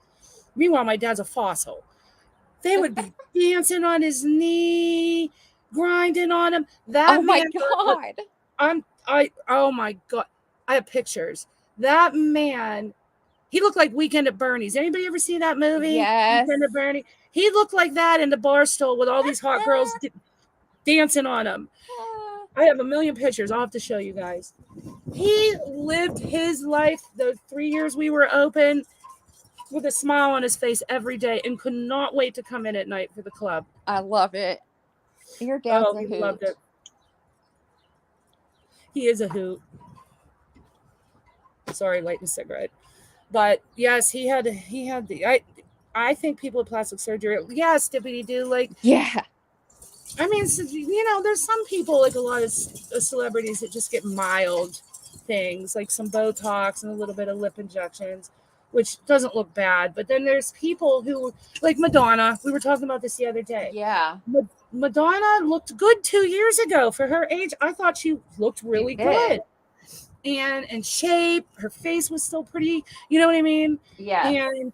Meanwhile, my dad's a fossil. They would be dancing on his knee, grinding on him. That Oh my man, God. oh my God, I have pictures. That man, he looked like Weekend at Bernie's. Anybody ever see that movie? Yes. Weekend at Bernie. He looked like that in the bar stool with all these hot girls dancing on him. I have a million pictures. I'll have to show you guys. He lived his life the 3 years we were open with a smile on his face every day and could not wait to come in at night for the club. I love it. Your dad's Oh, a he hoot. loved it. He is a hoot. Sorry, lighting a cigarette. But yes, he had the I think people with plastic surgery, yes, dippity do like Yeah. I mean, there's some people, like a lot of celebrities, that just get mild things, like some Botox and a little bit of lip injections, which doesn't look bad. But then there's people who, like Madonna. We were talking about this the other day. Yeah. Madonna looked good 2 years ago for her age. I thought she looked really good. And in shape, her face was still pretty. You know what I mean? Yeah. And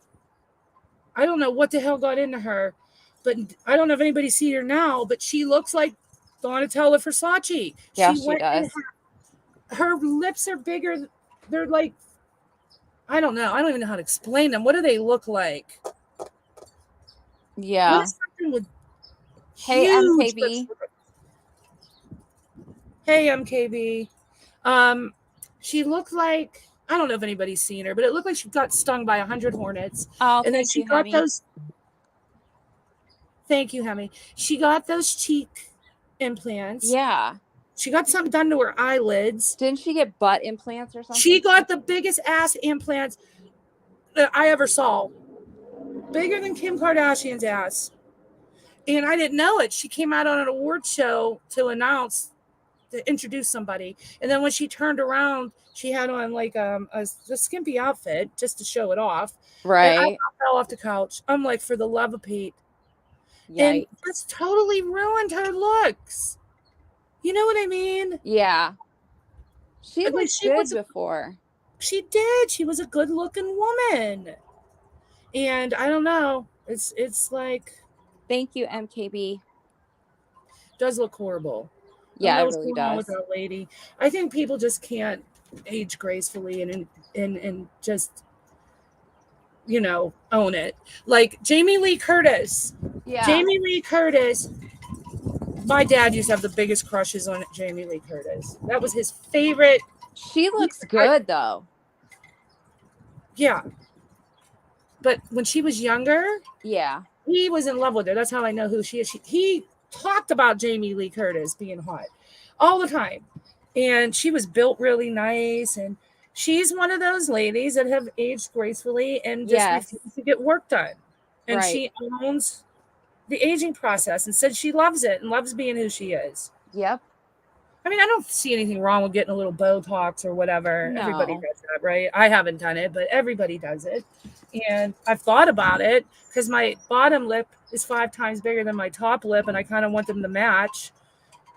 I don't know what the hell got into her. But I don't know if anybody sees her now, but she looks like Donatella Versace. Yeah, she does. Her lips are bigger. They're like, I don't know. I don't even know how to explain them. What do they look like? Yeah. What is something with Hey, huge MKB. lips? Hey, MKB. She looked like, I don't know if anybody's seen her, but it looked like she got stung by 100 hornets. Oh, and then thank she you, got Hemi. those. Thank you, Hemi. She got those cheek implants. Yeah. She got something done to her eyelids. Didn't she get butt implants or something? She got the biggest ass implants that I ever saw. Bigger than Kim Kardashian's ass. And I didn't know it. She came out on an award show to introduce somebody. And then when she turned around, she had on like a skimpy outfit just to show it off. Right. And I fell off the couch. I'm like, for the love of Pete. Yikes. And it's totally ruined her looks. You know what I mean? Yeah. She Like, looked good before. She did. She was a good looking woman. And I don't know. It's like, thank you, MKB. Does look horrible. Yeah, it really does. With that lady. I think people just can't age gracefully and just own it. Like Jamie Lee Curtis. Yeah. Jamie Lee Curtis. My dad used to have the biggest crushes on Jamie Lee Curtis. That was his favorite. She looks good though. Yeah. But when she was younger, yeah, he was in love with her. That's how I know who she is. He talked about Jamie Lee Curtis being hot all the time. And she was built really nice. And she's one of those ladies that have aged gracefully and just Yes. refused to get work done. And Right. she owns the aging process and said she loves it and loves being who she is. Yep. I mean, I don't see anything wrong with getting a little Botox or whatever. Everybody No. does that, right? I haven't done it, but everybody does it. And I've thought about it because my bottom lip is 5 times bigger than my top lip, and I kind of want them to match.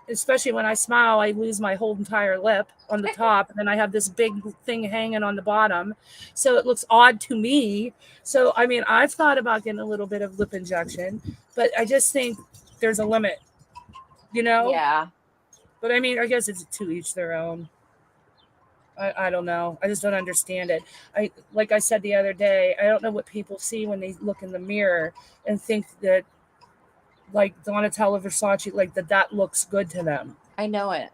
Especially when I smile, I lose my whole entire lip on the top, and then I have this big thing hanging on the bottom. So it looks odd to me. So, I mean, I've thought about getting a little bit of lip injection, but I just think there's a limit, you know? Yeah. But I mean, I guess it's to each their own. I don't know. I just don't understand it. Like I said the other day, I don't know what people see when they look in the mirror and think that like Donatella Versace, like that looks good to them. I know it.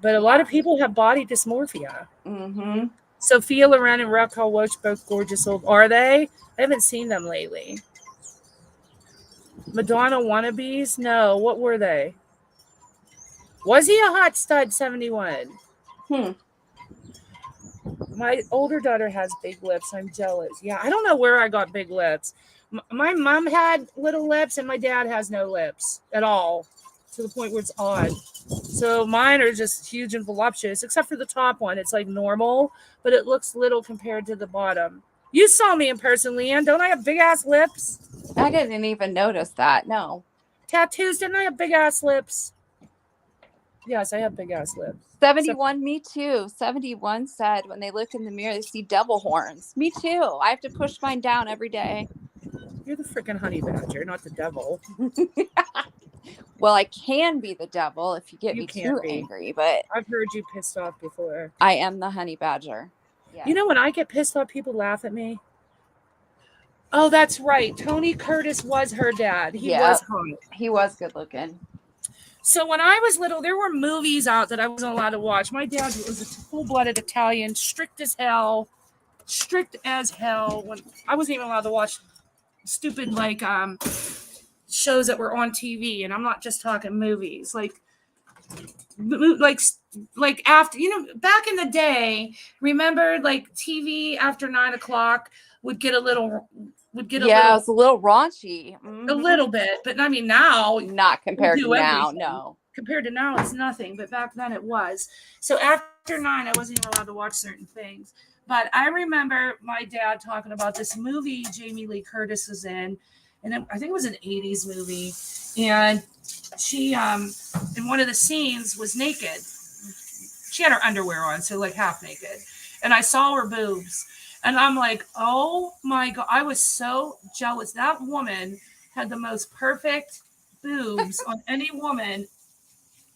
But a lot of people have body dysmorphia. Mm-hmm. Sophia Loren and Raquel Welch, both gorgeous old. Are they? I haven't seen them lately. Madonna wannabes? No. What were they? Was he a hot stud 71? My older daughter has big lips. I'm jealous. Yeah, I don't know where I got big lips. My mom had little lips, and my dad has no lips at all, to the point where it's odd. So mine are just huge and voluptuous, except for the top one. It's like normal, but it looks little compared to the bottom. You saw me in person, Leanne. Don't I have big ass lips? I didn't even notice that. No. Tattoos, didn't I have big ass lips? Yes, I have big ass lips. 71, me too. 71 said when they look in the mirror, they see devil horns. Me too. I have to push mine down every day. You're the freaking honey badger, not the devil. Well, I can be the devil if you get me too angry, but I've heard you pissed off before. I am the honey badger. Yes. You know, when I get pissed off, people laugh at me. Oh, that's right. Tony Curtis was her dad. He was hot. He was good looking. So when I was little, there were movies out that I wasn't allowed to watch. My dad was a full-blooded Italian, strict as hell. When I wasn't even allowed to watch stupid shows that were on TV, and I'm not just talking movies. Like after, back in the day, remember like TV after 9:00 would get a little. It was a little raunchy. Mm-hmm. A little bit, but I mean now, not compared to now. No, compared to now, it's nothing. But back then, it was. So after 9, I wasn't even allowed to watch certain things. But I remember my dad talking about this movie Jamie Lee Curtis was in, and I think it was an 80s movie, and she in one of the scenes was naked. She had her underwear on, so like half naked, and I saw her boobs. And I'm like, oh my God, I was so jealous. That woman had the most perfect boobs on any woman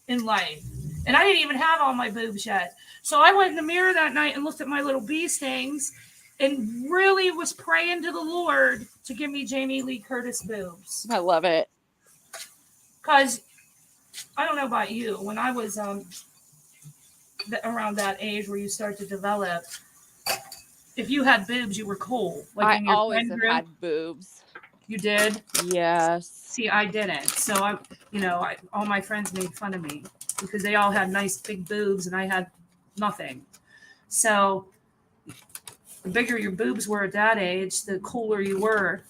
in life. And I didn't even have all my boobs yet. So I went in the mirror that night and looked at my little bee stings and really was praying to the Lord to give me Jamie Lee Curtis boobs. I love it. Because I don't know about you, when I was around that age where you start to develop, if you had boobs, you were cool. Like I always have had boobs. You did? Yes. See, I didn't. So all my friends made fun of me because they all had nice big boobs and I had nothing. So the bigger your boobs were at that age, the cooler you were.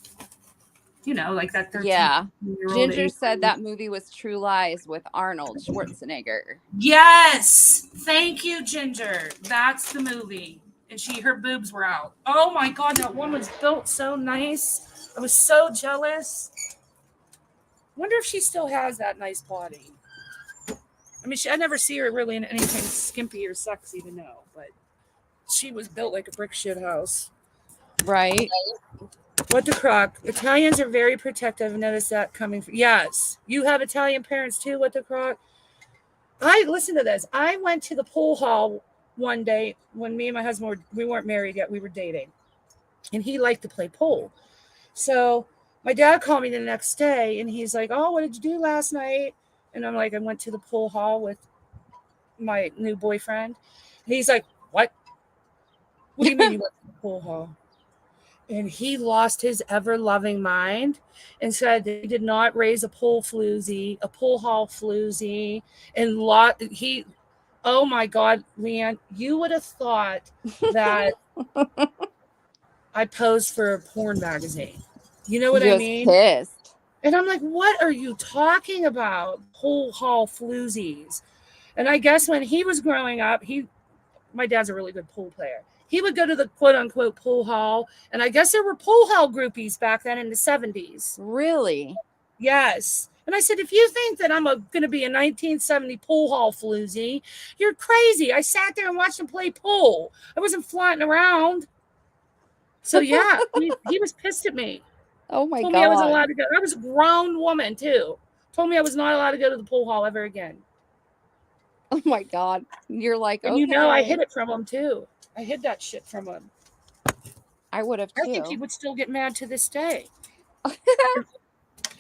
Like that 13-year-old. Ginger said that movie was True Lies with Arnold Schwarzenegger. Yes. Thank you, Ginger. That's the movie. And her boobs were out. Oh my God, that woman's built so nice. I was so jealous. Wonder if she still has that nice body. I mean, I never see her really in anything skimpy or sexy to know, but she was built like a brick shit house. Right. What the crock? Italians are very protective. Notice that coming from. Yes. You have Italian parents too. What the crock? Listen to this. I went to the pool hall one day when me and my husband we weren't married yet, we were dating, and he liked to play pool. So my dad called me the next day and he's like, oh, what did you do last night? And I'm like, I went to the pool hall with my new boyfriend. And he's like, what do you mean you went to the pool hall? And he lost his ever-loving mind and said that he did not raise a pool hall floozy, and oh my God, Leanne, you would have thought that I posed for a porn magazine. You know what He I was mean? pissed. And I'm like, what are you talking about? Pool hall floozies. And I guess when he was growing up, my dad's a really good pool player. He would go to the quote unquote pool hall. And I guess there were pool hall groupies back then in the 70s. Really? Yes. And I said, if you think that I'm going to be a 1970 pool hall floozy, you're crazy. I sat there and watched him play pool. I wasn't flying around. So yeah, he was pissed at me. Oh my Told me I wasn't God. allowed to go. I was a grown woman too. Told me I was not allowed to go to the pool hall ever again. Oh my God. You're like, And I hid okay. it from him too. I hid that shit from him. I would have I think he too. would still get mad to this day.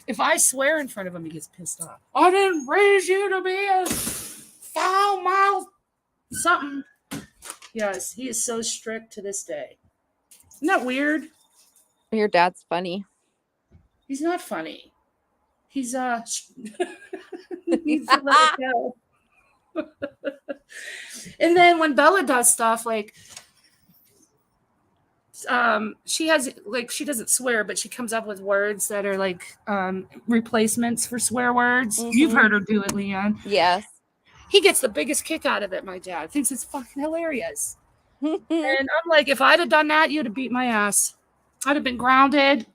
If I swear in front of him, he gets pissed off. I didn't raise you to be a foul mouth something. Yes, he is so strict to this day. Isn't that weird? Your dad's funny. He's not funny. He's he needs to let it go. And then when Bella does stuff like she doesn't swear, but she comes up with words that are like replacements for swear words. Mhm. You've heard her do it, Leon. Yes. He gets the biggest kick out of it. My dad thinks it's fucking hilarious. And I'm like, if I'd have done that, you'd have beat my ass. I'd have been grounded.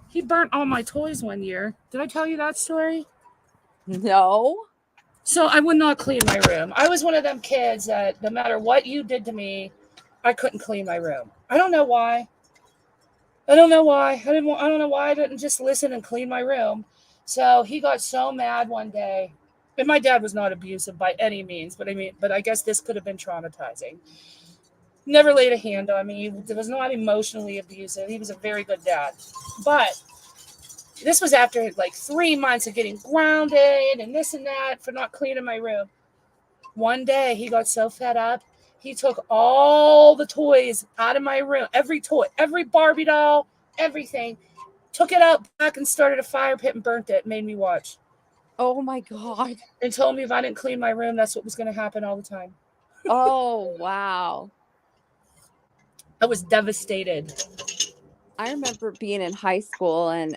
He burnt all my toys one year. Did I tell you that story? No. So I would not clean my room. I was one of them kids that no matter what you did to me, I couldn't clean my room. I don't know why. I don't know why. I don't know why I didn't just listen and clean my room. So he got so mad one day. And my dad was not abusive by any means, but I guess this could have been traumatizing. Never laid a hand on me. He was not emotionally abusive. He was a very good dad. But this was after like 3 months of getting grounded and this and that for not cleaning my room. One day he got so fed up, he took all the toys out of my room, every toy, every Barbie doll, everything, took it out back and started a fire pit and burnt it, made me watch. Oh my God. And told me if I didn't clean my room, that's what was going to happen all the time. Oh, wow. I was devastated. I remember being in high school and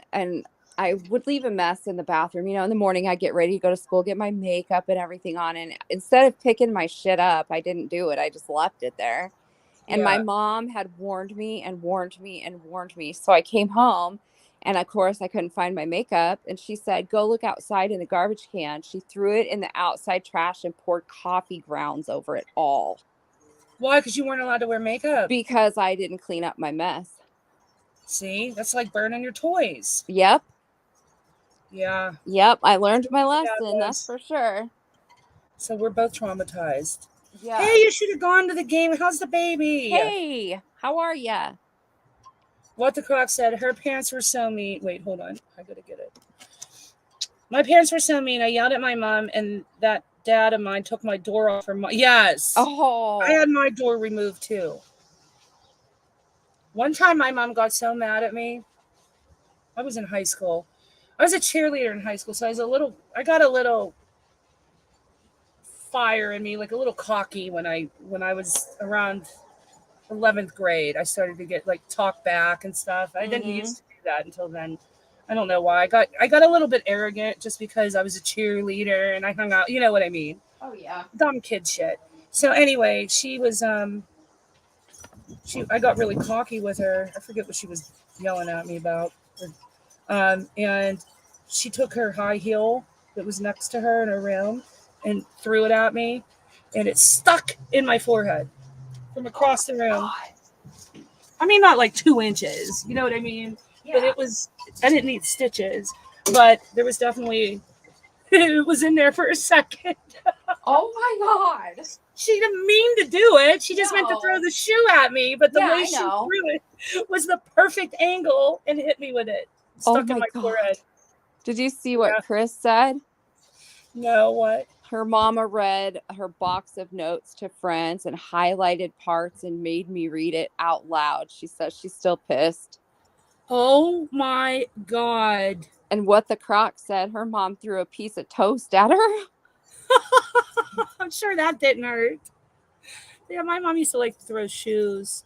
I would leave a mess in the bathroom. In the morning I'd get ready to go to school, get my makeup and everything on. And instead of picking my shit up, I didn't do it. I just left it there. And my mom had warned me and warned me and warned me. So I came home and of course I couldn't find my makeup. And she said, go look outside in the garbage can. She threw it in the outside trash and poured coffee grounds over it all. Why? Because you weren't allowed to wear makeup. Because I didn't clean up my mess. See, that's like burning your toys. Yep. Yeah. Yep. I learned my lesson. That's for sure. So we're both traumatized. Yeah. Hey, you should have gone to the game. How's the baby? Hey, how are ya? What the Croc said, her parents were so mean. Wait, hold on. I gotta get it. My parents were so mean. I yelled at my mom, and that dad of mine took my door off her. Yes. Oh. I had my door removed too. One time my mom got so mad at me. I was in high school. I was a cheerleader in high school, so I got a little fire in me, like a little cocky when I was around 11th grade. I started to get like talk back and stuff. I didn't used to do that until then. I don't know why. I got a little bit arrogant just because I was a cheerleader and I hung out. You know what I mean? Oh yeah. Dumb kid shit. So anyway, she was I got really cocky with her. I forget what she was yelling at me about. And she took her high heel that was next to her in her room and threw it at me, and it stuck in my forehead from across the room. God. I mean, not like 2 inches, you know what I mean? Yeah. But I didn't need stitches, but there was definitely, it was in there for a second. Oh my God. She didn't mean to do it. She just meant to throw the shoe at me, but the way she threw it was the perfect angle and hit me with it. Stuck in my forehead. Did you see what Chris said? No, what? Her mama read her box of notes to friends and highlighted parts and made me read it out loud. She says she's still pissed. Oh my God. And what the croc said, her mom threw a piece of toast at her. I'm sure that didn't hurt. Yeah, my mom used to like to throw shoes.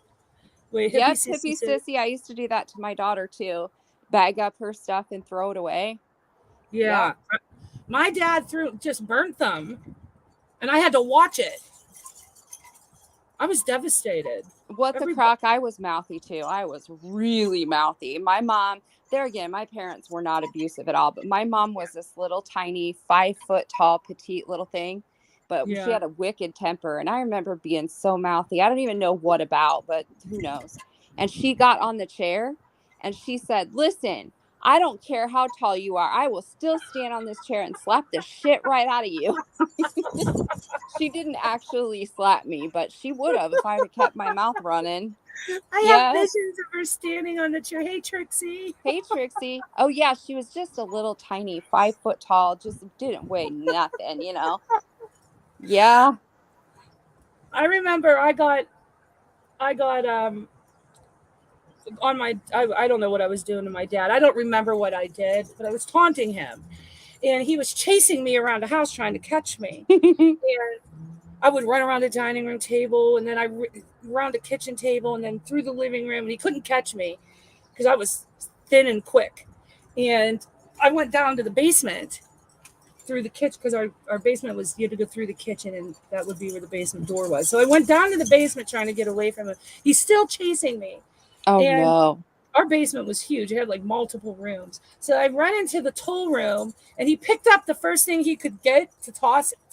Wait, hippie Yep, sissy hippie said, sissy. I used to do that to my daughter too. Bag up her stuff and throw it away. Yep. yeah. My dad just burnt them, and I had to watch it. I was devastated. What the Everybody, croc, I was mouthy too. I was really mouthy. My mom, there again, my parents were not abusive at all, but my mom was this little tiny 5 foot tall, petite little thing, but she yeah. had a wicked temper. And I remember being so mouthy. I don't even know what about, but who knows. And she got on the chair and she said, "Listen, I don't care how tall you are. I will still stand on this chair and slap the shit right out of you." She didn't actually slap me, but she would have if I had kept my mouth running. I have Yes. visions of her standing on the chair. Hey, Trixie. Hey, Trixie. Oh, yeah, she was just a little tiny 5 foot tall, just didn't weigh nothing. Yeah. I remember I got on my I don't know what I was doing to my dad. I don't remember what I did, but I was taunting him. And he was chasing me around the house trying to catch me. And I would run around the dining room table, and then around the kitchen table, and then through the living room, and he couldn't catch me because I was thin and quick. And I went down to the basement through the kitchen because our basement was, you had to go through the kitchen, and that would be where the basement door was. So I went down to the basement trying to get away from him. He's still chasing me. Oh, And no. our basement was huge. It had like multiple rooms. So I run into the tool room, and he picked up the first thing he could get to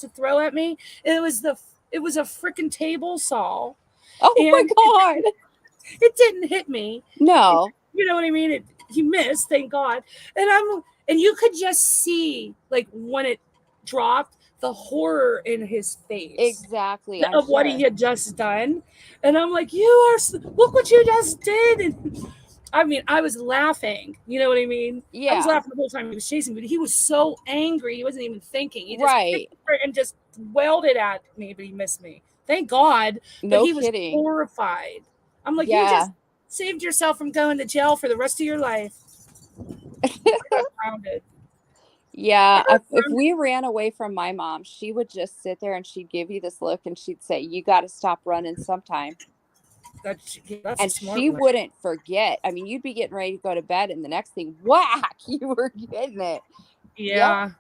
throw at me. And it was a freaking table saw. Oh, my And God. it didn't hit me. No. You know what I mean? He missed, thank God. And you could just see, like, when it dropped, the horror in his face Exactly. I'm of what he sure. had just done. And I'm like, look what you just did. And I mean, I was laughing. You know what I mean? I was Yeah. laughing the whole time he was chasing me, but he was so angry. He wasn't even thinking. He just Right. picked her and just welded at me, but he missed me. Thank God. But No he was kidding. horrified. I'm like, you Yeah. just saved yourself from going to jail for the rest of your life. I got grounded. I Yeah, got if grounded. we ran away from my mom, she would just sit there and she'd give you this look and she'd say, "You got to stop running sometime." That's a And smart she one. wouldn't forget. I mean, you'd be getting ready to go to bed, and the next thing, whack, you were getting it. Yep. Yeah,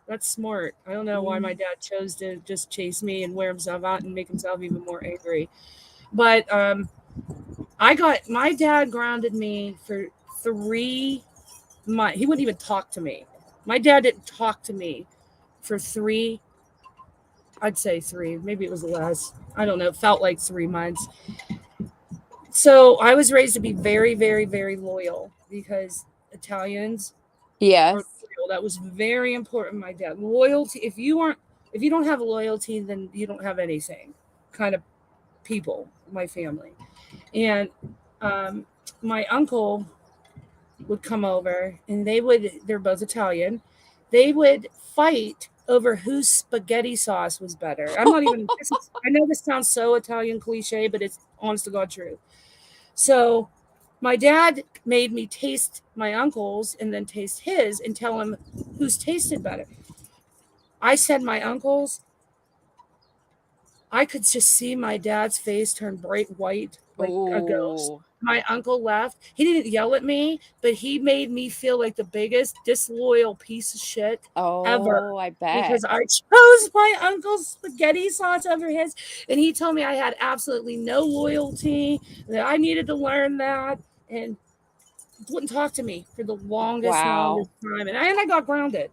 that's smart. I don't know why my Mm. dad chose to just chase me and wear himself out and make himself even more angry. But my dad grounded me for 3 months. He wouldn't even talk to me. My dad didn't talk to me for three, I'd say three, maybe it was less. I don't know. It felt like 3 months. So I was raised to be very, very, very loyal because Italians are Yes. loyal. That was very important. My dad loyalty. If you don't have loyalty, then you don't have anything. Kind of people, my family, and um, my uncle would come over, and they're both Italian. They would fight over whose spaghetti sauce was better. I know this sounds so Italian cliche, but it's honest to God true. So my dad made me taste my uncle's and then taste his and tell him who's tasted better. I said my uncle's. I could just see my dad's face turn bright white like a ghost. Oh, My uncle left. He didn't yell at me, but he made me feel like the biggest disloyal piece of shit ever oh, I bet. because I chose my uncle's spaghetti sauce over his. And he told me I had absolutely no loyalty, that I needed to learn that, and wouldn't talk to me for the longest, Wow. longest time. And I got grounded.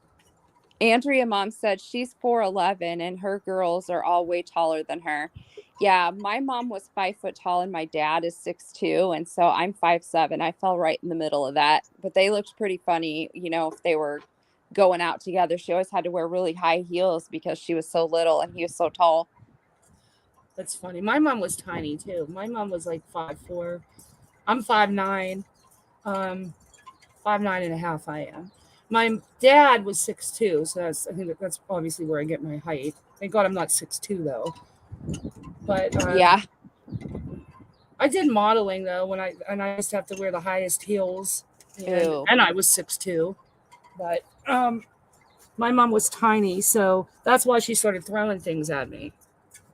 Andrea mom said she's 4'11" and her girls are all way taller than her. Yeah, my mom was 5 foot tall and my dad is 6'2", and so I'm 5'7". I fell right in the middle of that. But they looked pretty funny, if they were going out together. She always had to wear really high heels because she was so little and he was so tall. That's funny. My mom was tiny too. My mom was like 5'4". I'm 5'9". Um, 5'9" and a half I am. My dad was 6'2", so I think that's obviously where I get my height. Thank God I'm not 6'2" though. But Yeah. I did modeling though I used to have to wear the highest heels, Ew. and I was 6'2". But my mom was tiny, so that's why she started throwing things at me.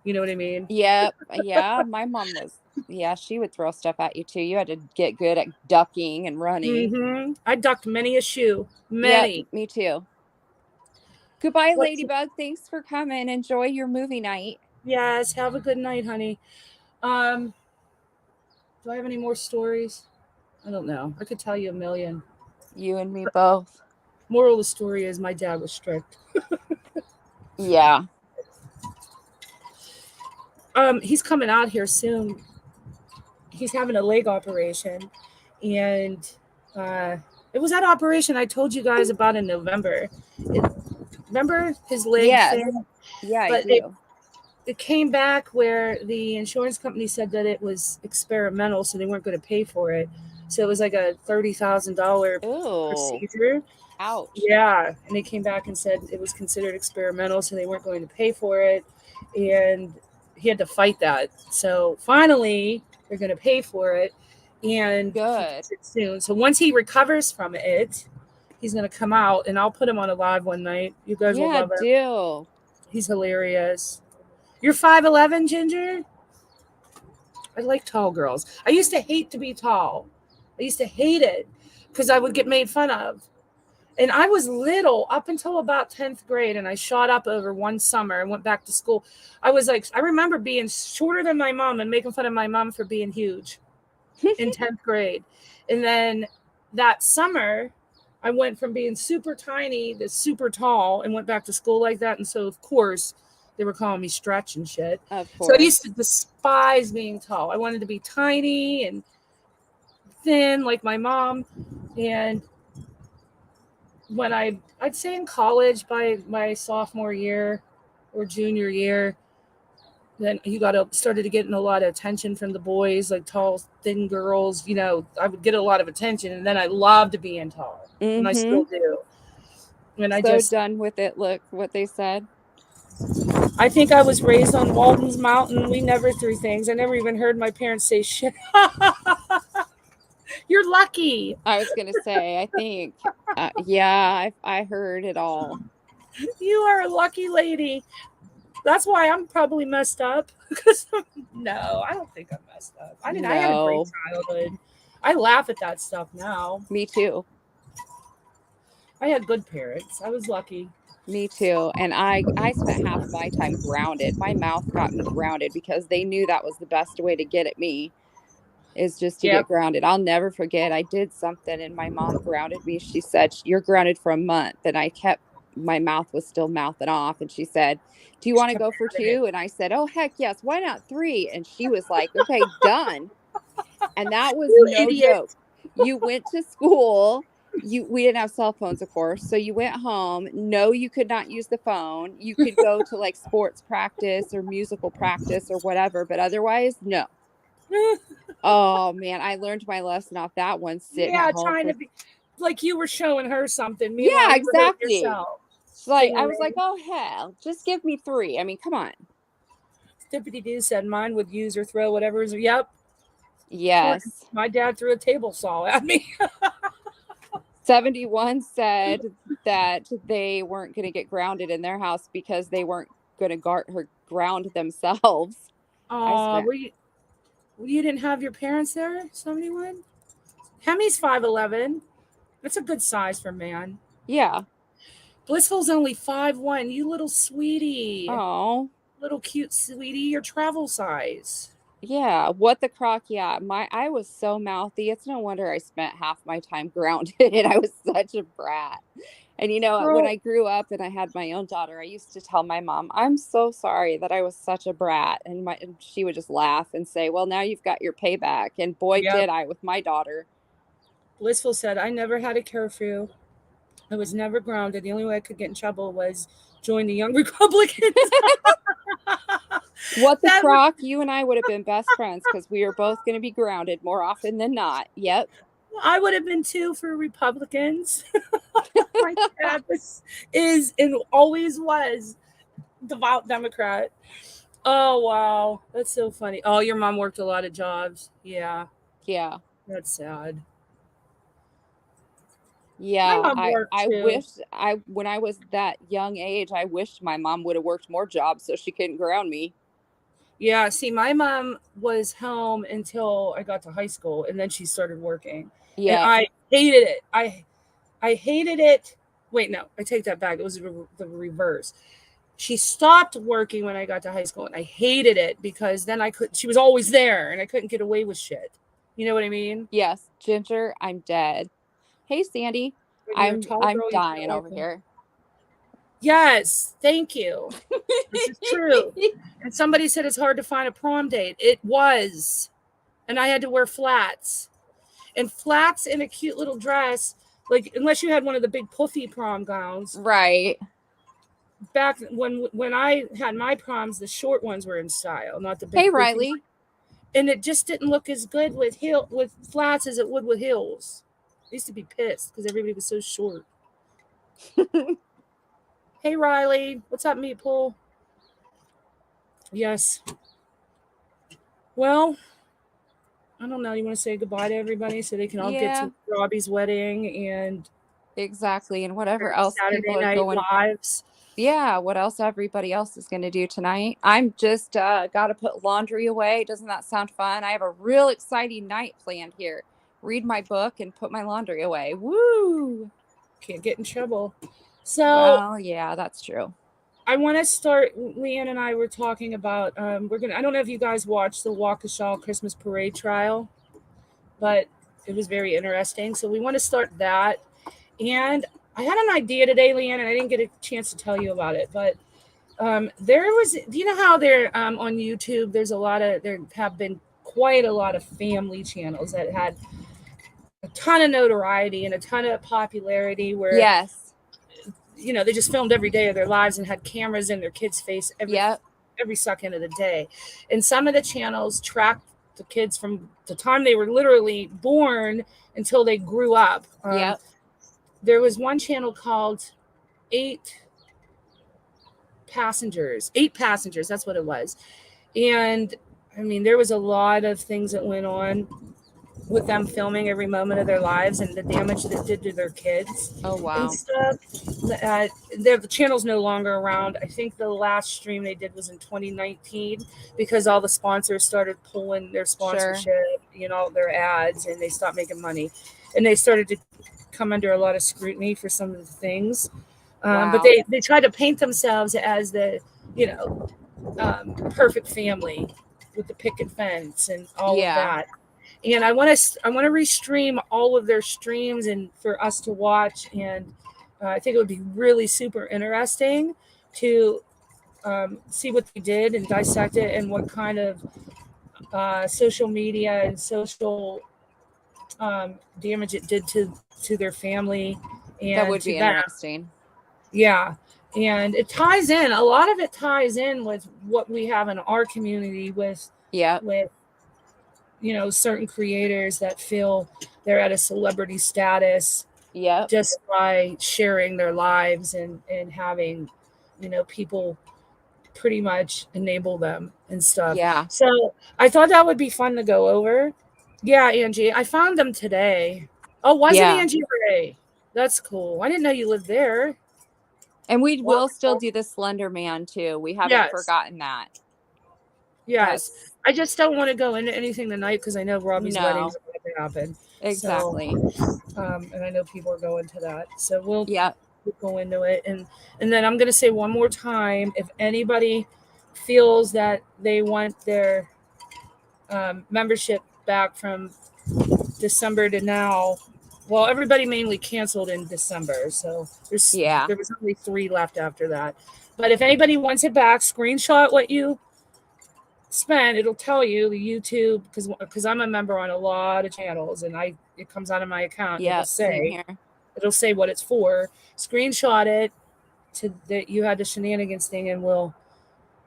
You know what I mean? Yep. Yeah. My mom was, yeah, she would throw stuff at you too. You had to get good at ducking and running. I ducked many a shoe, Yep. many. Me too. Goodbye, What? Ladybug. Thanks for coming. Enjoy your movie night. Yes. Have a good night, honey. Um, do I have any more stories? I don't know. I could tell you a million. You and me both. Moral of the story is my dad was strict. Yeah. He's coming out here soon. He's having a leg operation, and uh, it was that operation I told you guys about in November. Remember his leg Yes. thing? Yeah, I But do. it came back where the insurance company said that it was experimental, so they weren't going to pay for it. So it was like a $30,000 Ooh. procedure. Ouch. Yeah, and they came back and said it was considered experimental, so they weren't going to pay for it, and he had to fight that. So finally, they're going to pay for it, and he Good. gets it soon. So once he recovers from it, he's going to come out, and I'll put him on a live one night. You guys will Yeah, love him. do. He's hilarious. You're 5'11", Ginger? I like tall girls. I used to hate to be tall. I used to hate it because I would get made fun of. And I was little up until about 10th grade, and I shot up over one summer and went back to school. I was like, I remember being shorter than my mom and making fun of my mom for being huge in 10th grade. And then that summer, I went from being super tiny to super tall and went back to school like that. And so, of course, they were calling me stretch and shit. Of So I used course. to despise being tall. I wanted to be tiny and thin like my mom. And when I'd say in college by my sophomore year or junior year, then you started to getting a lot of attention from the boys, like tall, thin girls. You know, I would get a lot of attention, and then I loved being tall, and I Mm-hmm. still do. And So done with it. Look what they said. I think I was raised on Walden's Mountain. We never threw things. I never even heard my parents say shit. You're lucky. I was gonna say, I think, yeah, I heard it all. You are a lucky lady. That's why I'm probably messed up. No, I don't think I'm messed up. I mean, I had a great No, childhood. I laugh at that stuff now. me too. I had good parents. I was lucky. Me too. And I spent half my time grounded. My mouth got me grounded because they knew that was the best way to get at me is just to get Yep. grounded. I'll never forget. I did something and my mom grounded me. She said, "You're grounded for a month." And I kept my mouth was still mouthing off and she said, "Do you She want to kept go for having it. 2?" And I said, "Oh heck yes. Why not 3?" And she was like, "Okay, done." And that was You no idiot. joke. You went to school. We didn't have cell phones, of course. So you went home. No, you could not use the phone. You could go to like sports practice or musical practice or whatever, but otherwise, no. Oh man, I learned my lesson off that one sitting at Yeah, home trying for to be like you were showing her something. Meanwhile, yeah, you were hurting exactly. yourself. Like I was like, Stingray. "Oh hell, just give me 3." I mean, come on. Tippity Doo said mine would use or throw whatever. Yep. Yes. My dad threw a table saw at me. 71 said that they weren't going to get grounded in their house because they weren't going to ground themselves. I Oh, spent you didn't have your parents there? 71? Hemi's 5'11". That's a good size for a man. yeah. Blissful's only 5'1". You little sweetie. Oh. Little cute sweetie. Your travel size. Yeah, what the crock? Yeah, I was so mouthy. It's no wonder I spent half my time grounded. I was such a brat. And when Girl, I grew up and I had my own daughter, I used to tell my mom, "I'm so sorry that I was such a brat." And she would just laugh and say, "Well, now you've got your payback." And boy, yep. did I with my daughter. Blissful said, I never had a curfew. I was never grounded. The only way I could get in trouble was join the Young Republicans. What the That crock? You and I would have been best friends because we were both going to be grounded more often than not. Yep. I would have been too for Republicans. My dad is and always was devout Democrat. Oh wow, that's so funny. Oh, your mom worked a lot of jobs. Yeah, Yeah. that's sad. My Yeah, mom worked I too. wish I when I was that young age, I wished my mom would have worked more jobs so she couldn't ground me. Yeah, see, my mom was home until I got to high school, and then she started working, and Yep. I hated it. I hated it. Wait, no, I take that back. It was the reverse. She stopped working when I got to high school, and I hated it because then I could. She was always there, and I couldn't get away with shit. You know what I mean? Yes, Ginger, I'm dead. Hey Sandy, When you're a tall I'm girl, you can't dying walk. over here. Yes, thank you. This is true. And somebody said it's hard to find a prom date. It was, and I had to wear flats. And flats in a cute little dress, like unless you had one of the big puffy prom gowns. Right. Back when I had my proms, the short ones were in style, not the big Hey poofy. Riley. And it just didn't look as good with flats as it would with heels. I used to be pissed because everybody was so short. Hey Riley, what's up, meat pool? Yes. Well, I don't know. You want to say goodbye to everybody so they can all get Yeah, to Robbie's wedding and exactly. And whatever their else people Saturday are night going, lives. yeah, what else everybody else is going to do tonight. I'm just got to put laundry away. Doesn't that sound fun? I have a real exciting night planned here. Read my book and put my laundry away. Woo! Can't get in trouble. So Well, yeah, that's true. I want to start. Leanne and I were talking about. We're gonna. I don't know if you guys watched the Waukesha Christmas Parade trial, but it was very interesting. So we want to start that. And I had an idea today, Leanne, and I didn't get a chance to tell you about it. But there was. Do you know how there on YouTube? There's a lot of. There have been quite a lot of family channels that had a ton of notoriety and a ton of popularity. Where Yes. they just filmed every day of their lives and had cameras in their kids' face Yep. every second of the day. And some of the channels tracked the kids from the time they were literally born until they grew up. Yep. There was one channel called Eight Passengers. Eight Passengers, that's what it was. And I mean, there was a lot of things that went on with them filming every moment of their lives and the damage that it did to their kids Oh, and wow. stuff. The channel's no longer around. I think the last stream they did was in 2019 because all the sponsors started pulling their Sure. sponsorship, their ads, and they stopped making money. And they started to come under a lot of scrutiny for some of the things. But Wow. they tried to paint themselves as the, perfect family with the picket fence and all of Yeah. that. And I want to restream all of their streams and for us to watch. And I think it would be really super interesting to see what they did and dissect it and what kind of social media and social damage it did to their family That and would to be them. interesting. Yeah. And it ties in. A lot of it ties in with what we have in our community Yep. with certain creators that feel they're at a celebrity status Yep. just by sharing their lives and having people pretty much enable them and stuff. Yeah. So I thought that would be fun to go over. Yeah, Angie, I found them today. Oh, was it Yeah. Angie Ray? That's cool. I didn't know you lived there. And we Wow. will still do the Slender Man too. We haven't Yes. forgotten that. Yes. That's I just don't want to go into anything tonight because I know Robbie's wedding's no. going to happen. So, Exactly. and I know people are going to that. So we'll Yep. go into it. And then I'm going to say one more time, if anybody feels that they want their membership back from December to now, well, everybody mainly canceled in December. So Yeah. there was only 3 left after that. But if anybody wants it back, screenshot what you spent. It'll tell you the YouTube because I'm a member on a lot of channels and it comes out of my account and Yep. Same here. it'll say what it's for. Screenshot it to that you had the shenanigans thing and we'll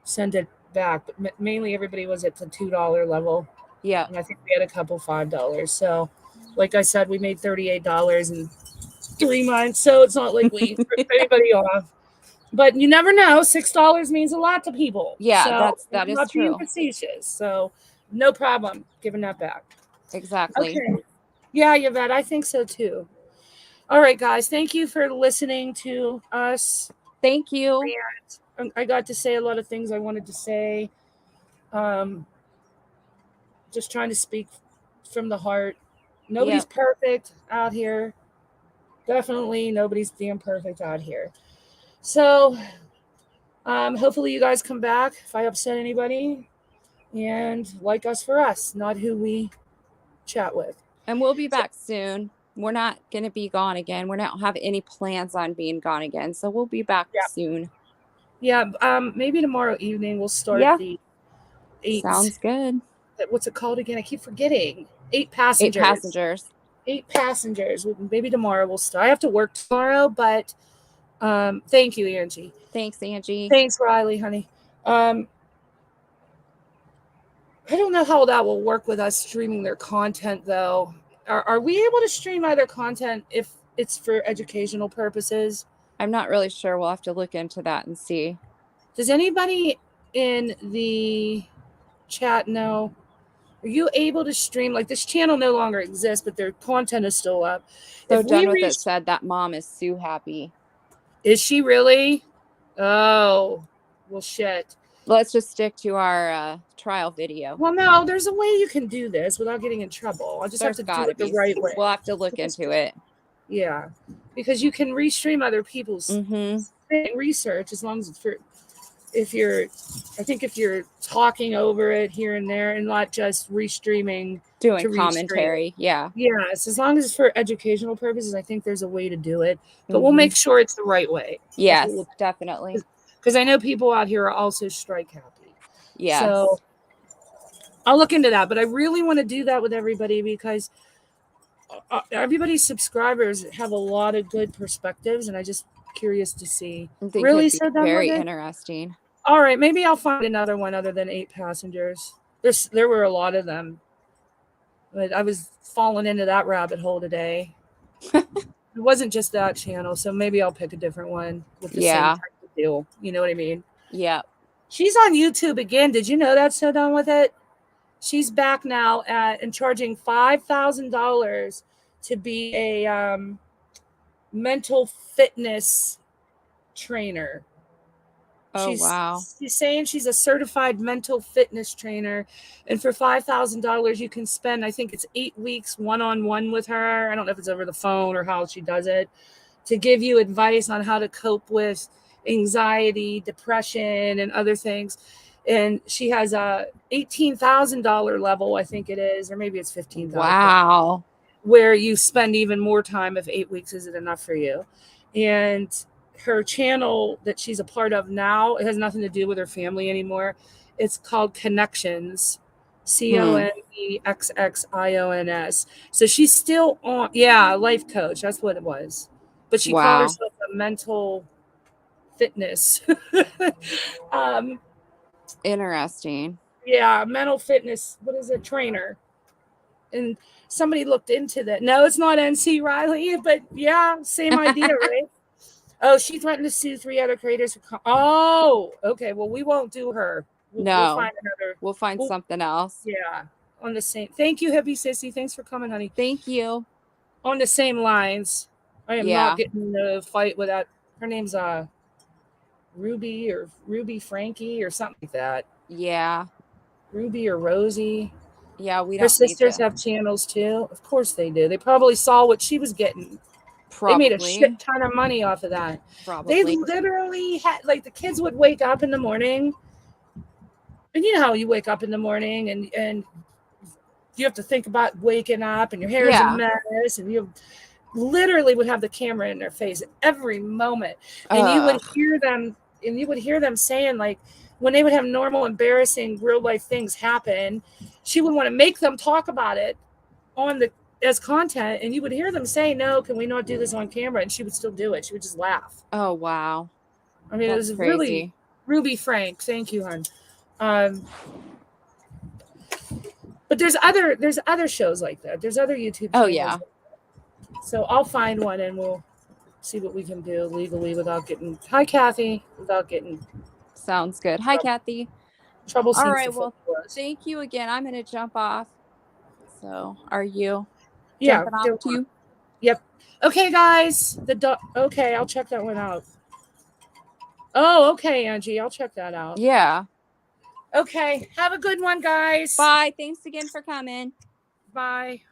send it back. But mainly everybody was at the $2 level. Yep. And I think we had a couple $5. So like I said, we made $38 and 3 months, so it's not like we rip anybody off. But you never know. $6 means a lot to people. Yeah, So that I'm is not being true. facetious. So no problem giving that back. Exactly. Okay. Yeah, Yvette, I think so too. All right, guys. Thank you for listening to us. Thank you. I got to say a lot of things I wanted to say. Um, just trying to speak from the heart. Nobody's Yep. perfect out here. Definitely nobody's damn perfect out here. So hopefully you guys come back if I upset anybody and like us for us, not who we chat with. And we'll be So, back soon. We're not going to be gone again. We don't have any plans on being gone again. So we'll be back yeah. soon. Yeah. Maybe tomorrow evening we'll start Yeah. the 8. Sounds good. What's it called again? I keep forgetting. 8 8 passengers. passengers. 8 passengers. Maybe tomorrow we'll start. I have to work tomorrow, but thank you, Angie. Thanks, Angie. Thanks, Riley, honey. I don't know how that will work with us streaming their content, though. Are we able to stream either content if it's for educational purposes? I'm not really sure. We'll have to look into that and see. Does anybody in the chat know? Are you able to stream? Like, this channel no longer exists, but their content is still up. So If we Done With It reach, said that mom is Sue happy. is she really? Oh, well, shit. Let's just stick to our trial video. Well, no, there's a way you can do this without getting in trouble. I just There's have to do gotta it the be. right way. We'll have to look into it. Yeah, because you can restream other people's research as long as it's for, if you're talking over it here and there and not just restreaming, doing commentary. Yeah. Yes, as long as it's for educational purposes, I think there's a way to do it, but we'll make sure it's the right way. Yes, definitely. Because I know people out here are also strike happy. Yes. So I'll look into that, but I really want to do that with everybody because everybody's subscribers have a lot of good perspectives, and I just curious to see. Really, so very interesting. All right, maybe I'll find another one other than 8 passengers. There were a lot of them, but I was falling into that rabbit hole today. It wasn't just that channel, so maybe I'll pick a different one with the same type of deal. You know what I mean? Yeah. She's on YouTube again. Did you know that? So Done With It. She's back now and charging $5,000 to be a mental fitness trainer. Oh, wow. She's saying she's a certified mental fitness trainer. And for $5,000, you can spend, I think it's 8 weeks one-on-one with her. I don't know if it's over the phone or how she does it, to give you advice on how to cope with anxiety, depression, and other things. And she has a $18,000 level, I think it is, or maybe it's $15,000. Wow. Where you spend even more time if 8 weeks isn't enough for you. And her channel that she's a part of now, it has nothing to do with her family anymore. It's called Connections, CONEXXIONS. So she's still on, life coach. That's what it was. But she called herself a mental fitness. Interesting. Yeah, mental fitness. What is it? Trainer. And somebody looked into that. No, it's not NC Riley, but yeah, same idea, right? Oh, she threatened to sue 3 other creators. Oh, okay. Well, we won't do her. We'll find something else. Yeah, on the same. Thank you, Hippie Sissy. Thanks for coming, honey. Thank you. On the same lines. I am not getting in a fight with that. Her name's Ruby Frankie or something like that. Yeah. Ruby or Rosie. Yeah, we don't. Her sisters have channels too. Of course they do. They probably saw what she was getting. Probably. They made a shit ton of money off of that. Probably. They literally had, like, the kids would wake up in the morning. And you know how you wake up in the morning and you have to think about waking up and your hair is a mess and you literally would have the camera in their face every moment. And you would hear them saying, like, when they would have normal, embarrassing, real life things happen, she would want to make them talk about it as content, and you would hear them say, "No, can we not do this on camera?" And she would still do it. She would just laugh. Oh, wow. I mean, it was crazy. Really Ruby Frank. Thank you, hon. But there's other shows like that. There's other YouTube channels. Oh, yeah. So I'll find one and we'll see what we can do legally without getting. Hi, Kathy. Without getting Sounds good. Hi, Kathy. trouble All seems to right. fit Well, for us. thank you again. I'm going to jump off. So, are you Yeah. jumping off too? Yep. Okay, guys. Okay, I'll check that one out. Oh, okay, Angie. I'll check that out. Yeah. Okay. Have a good one, guys. Bye. Thanks again for coming. Bye.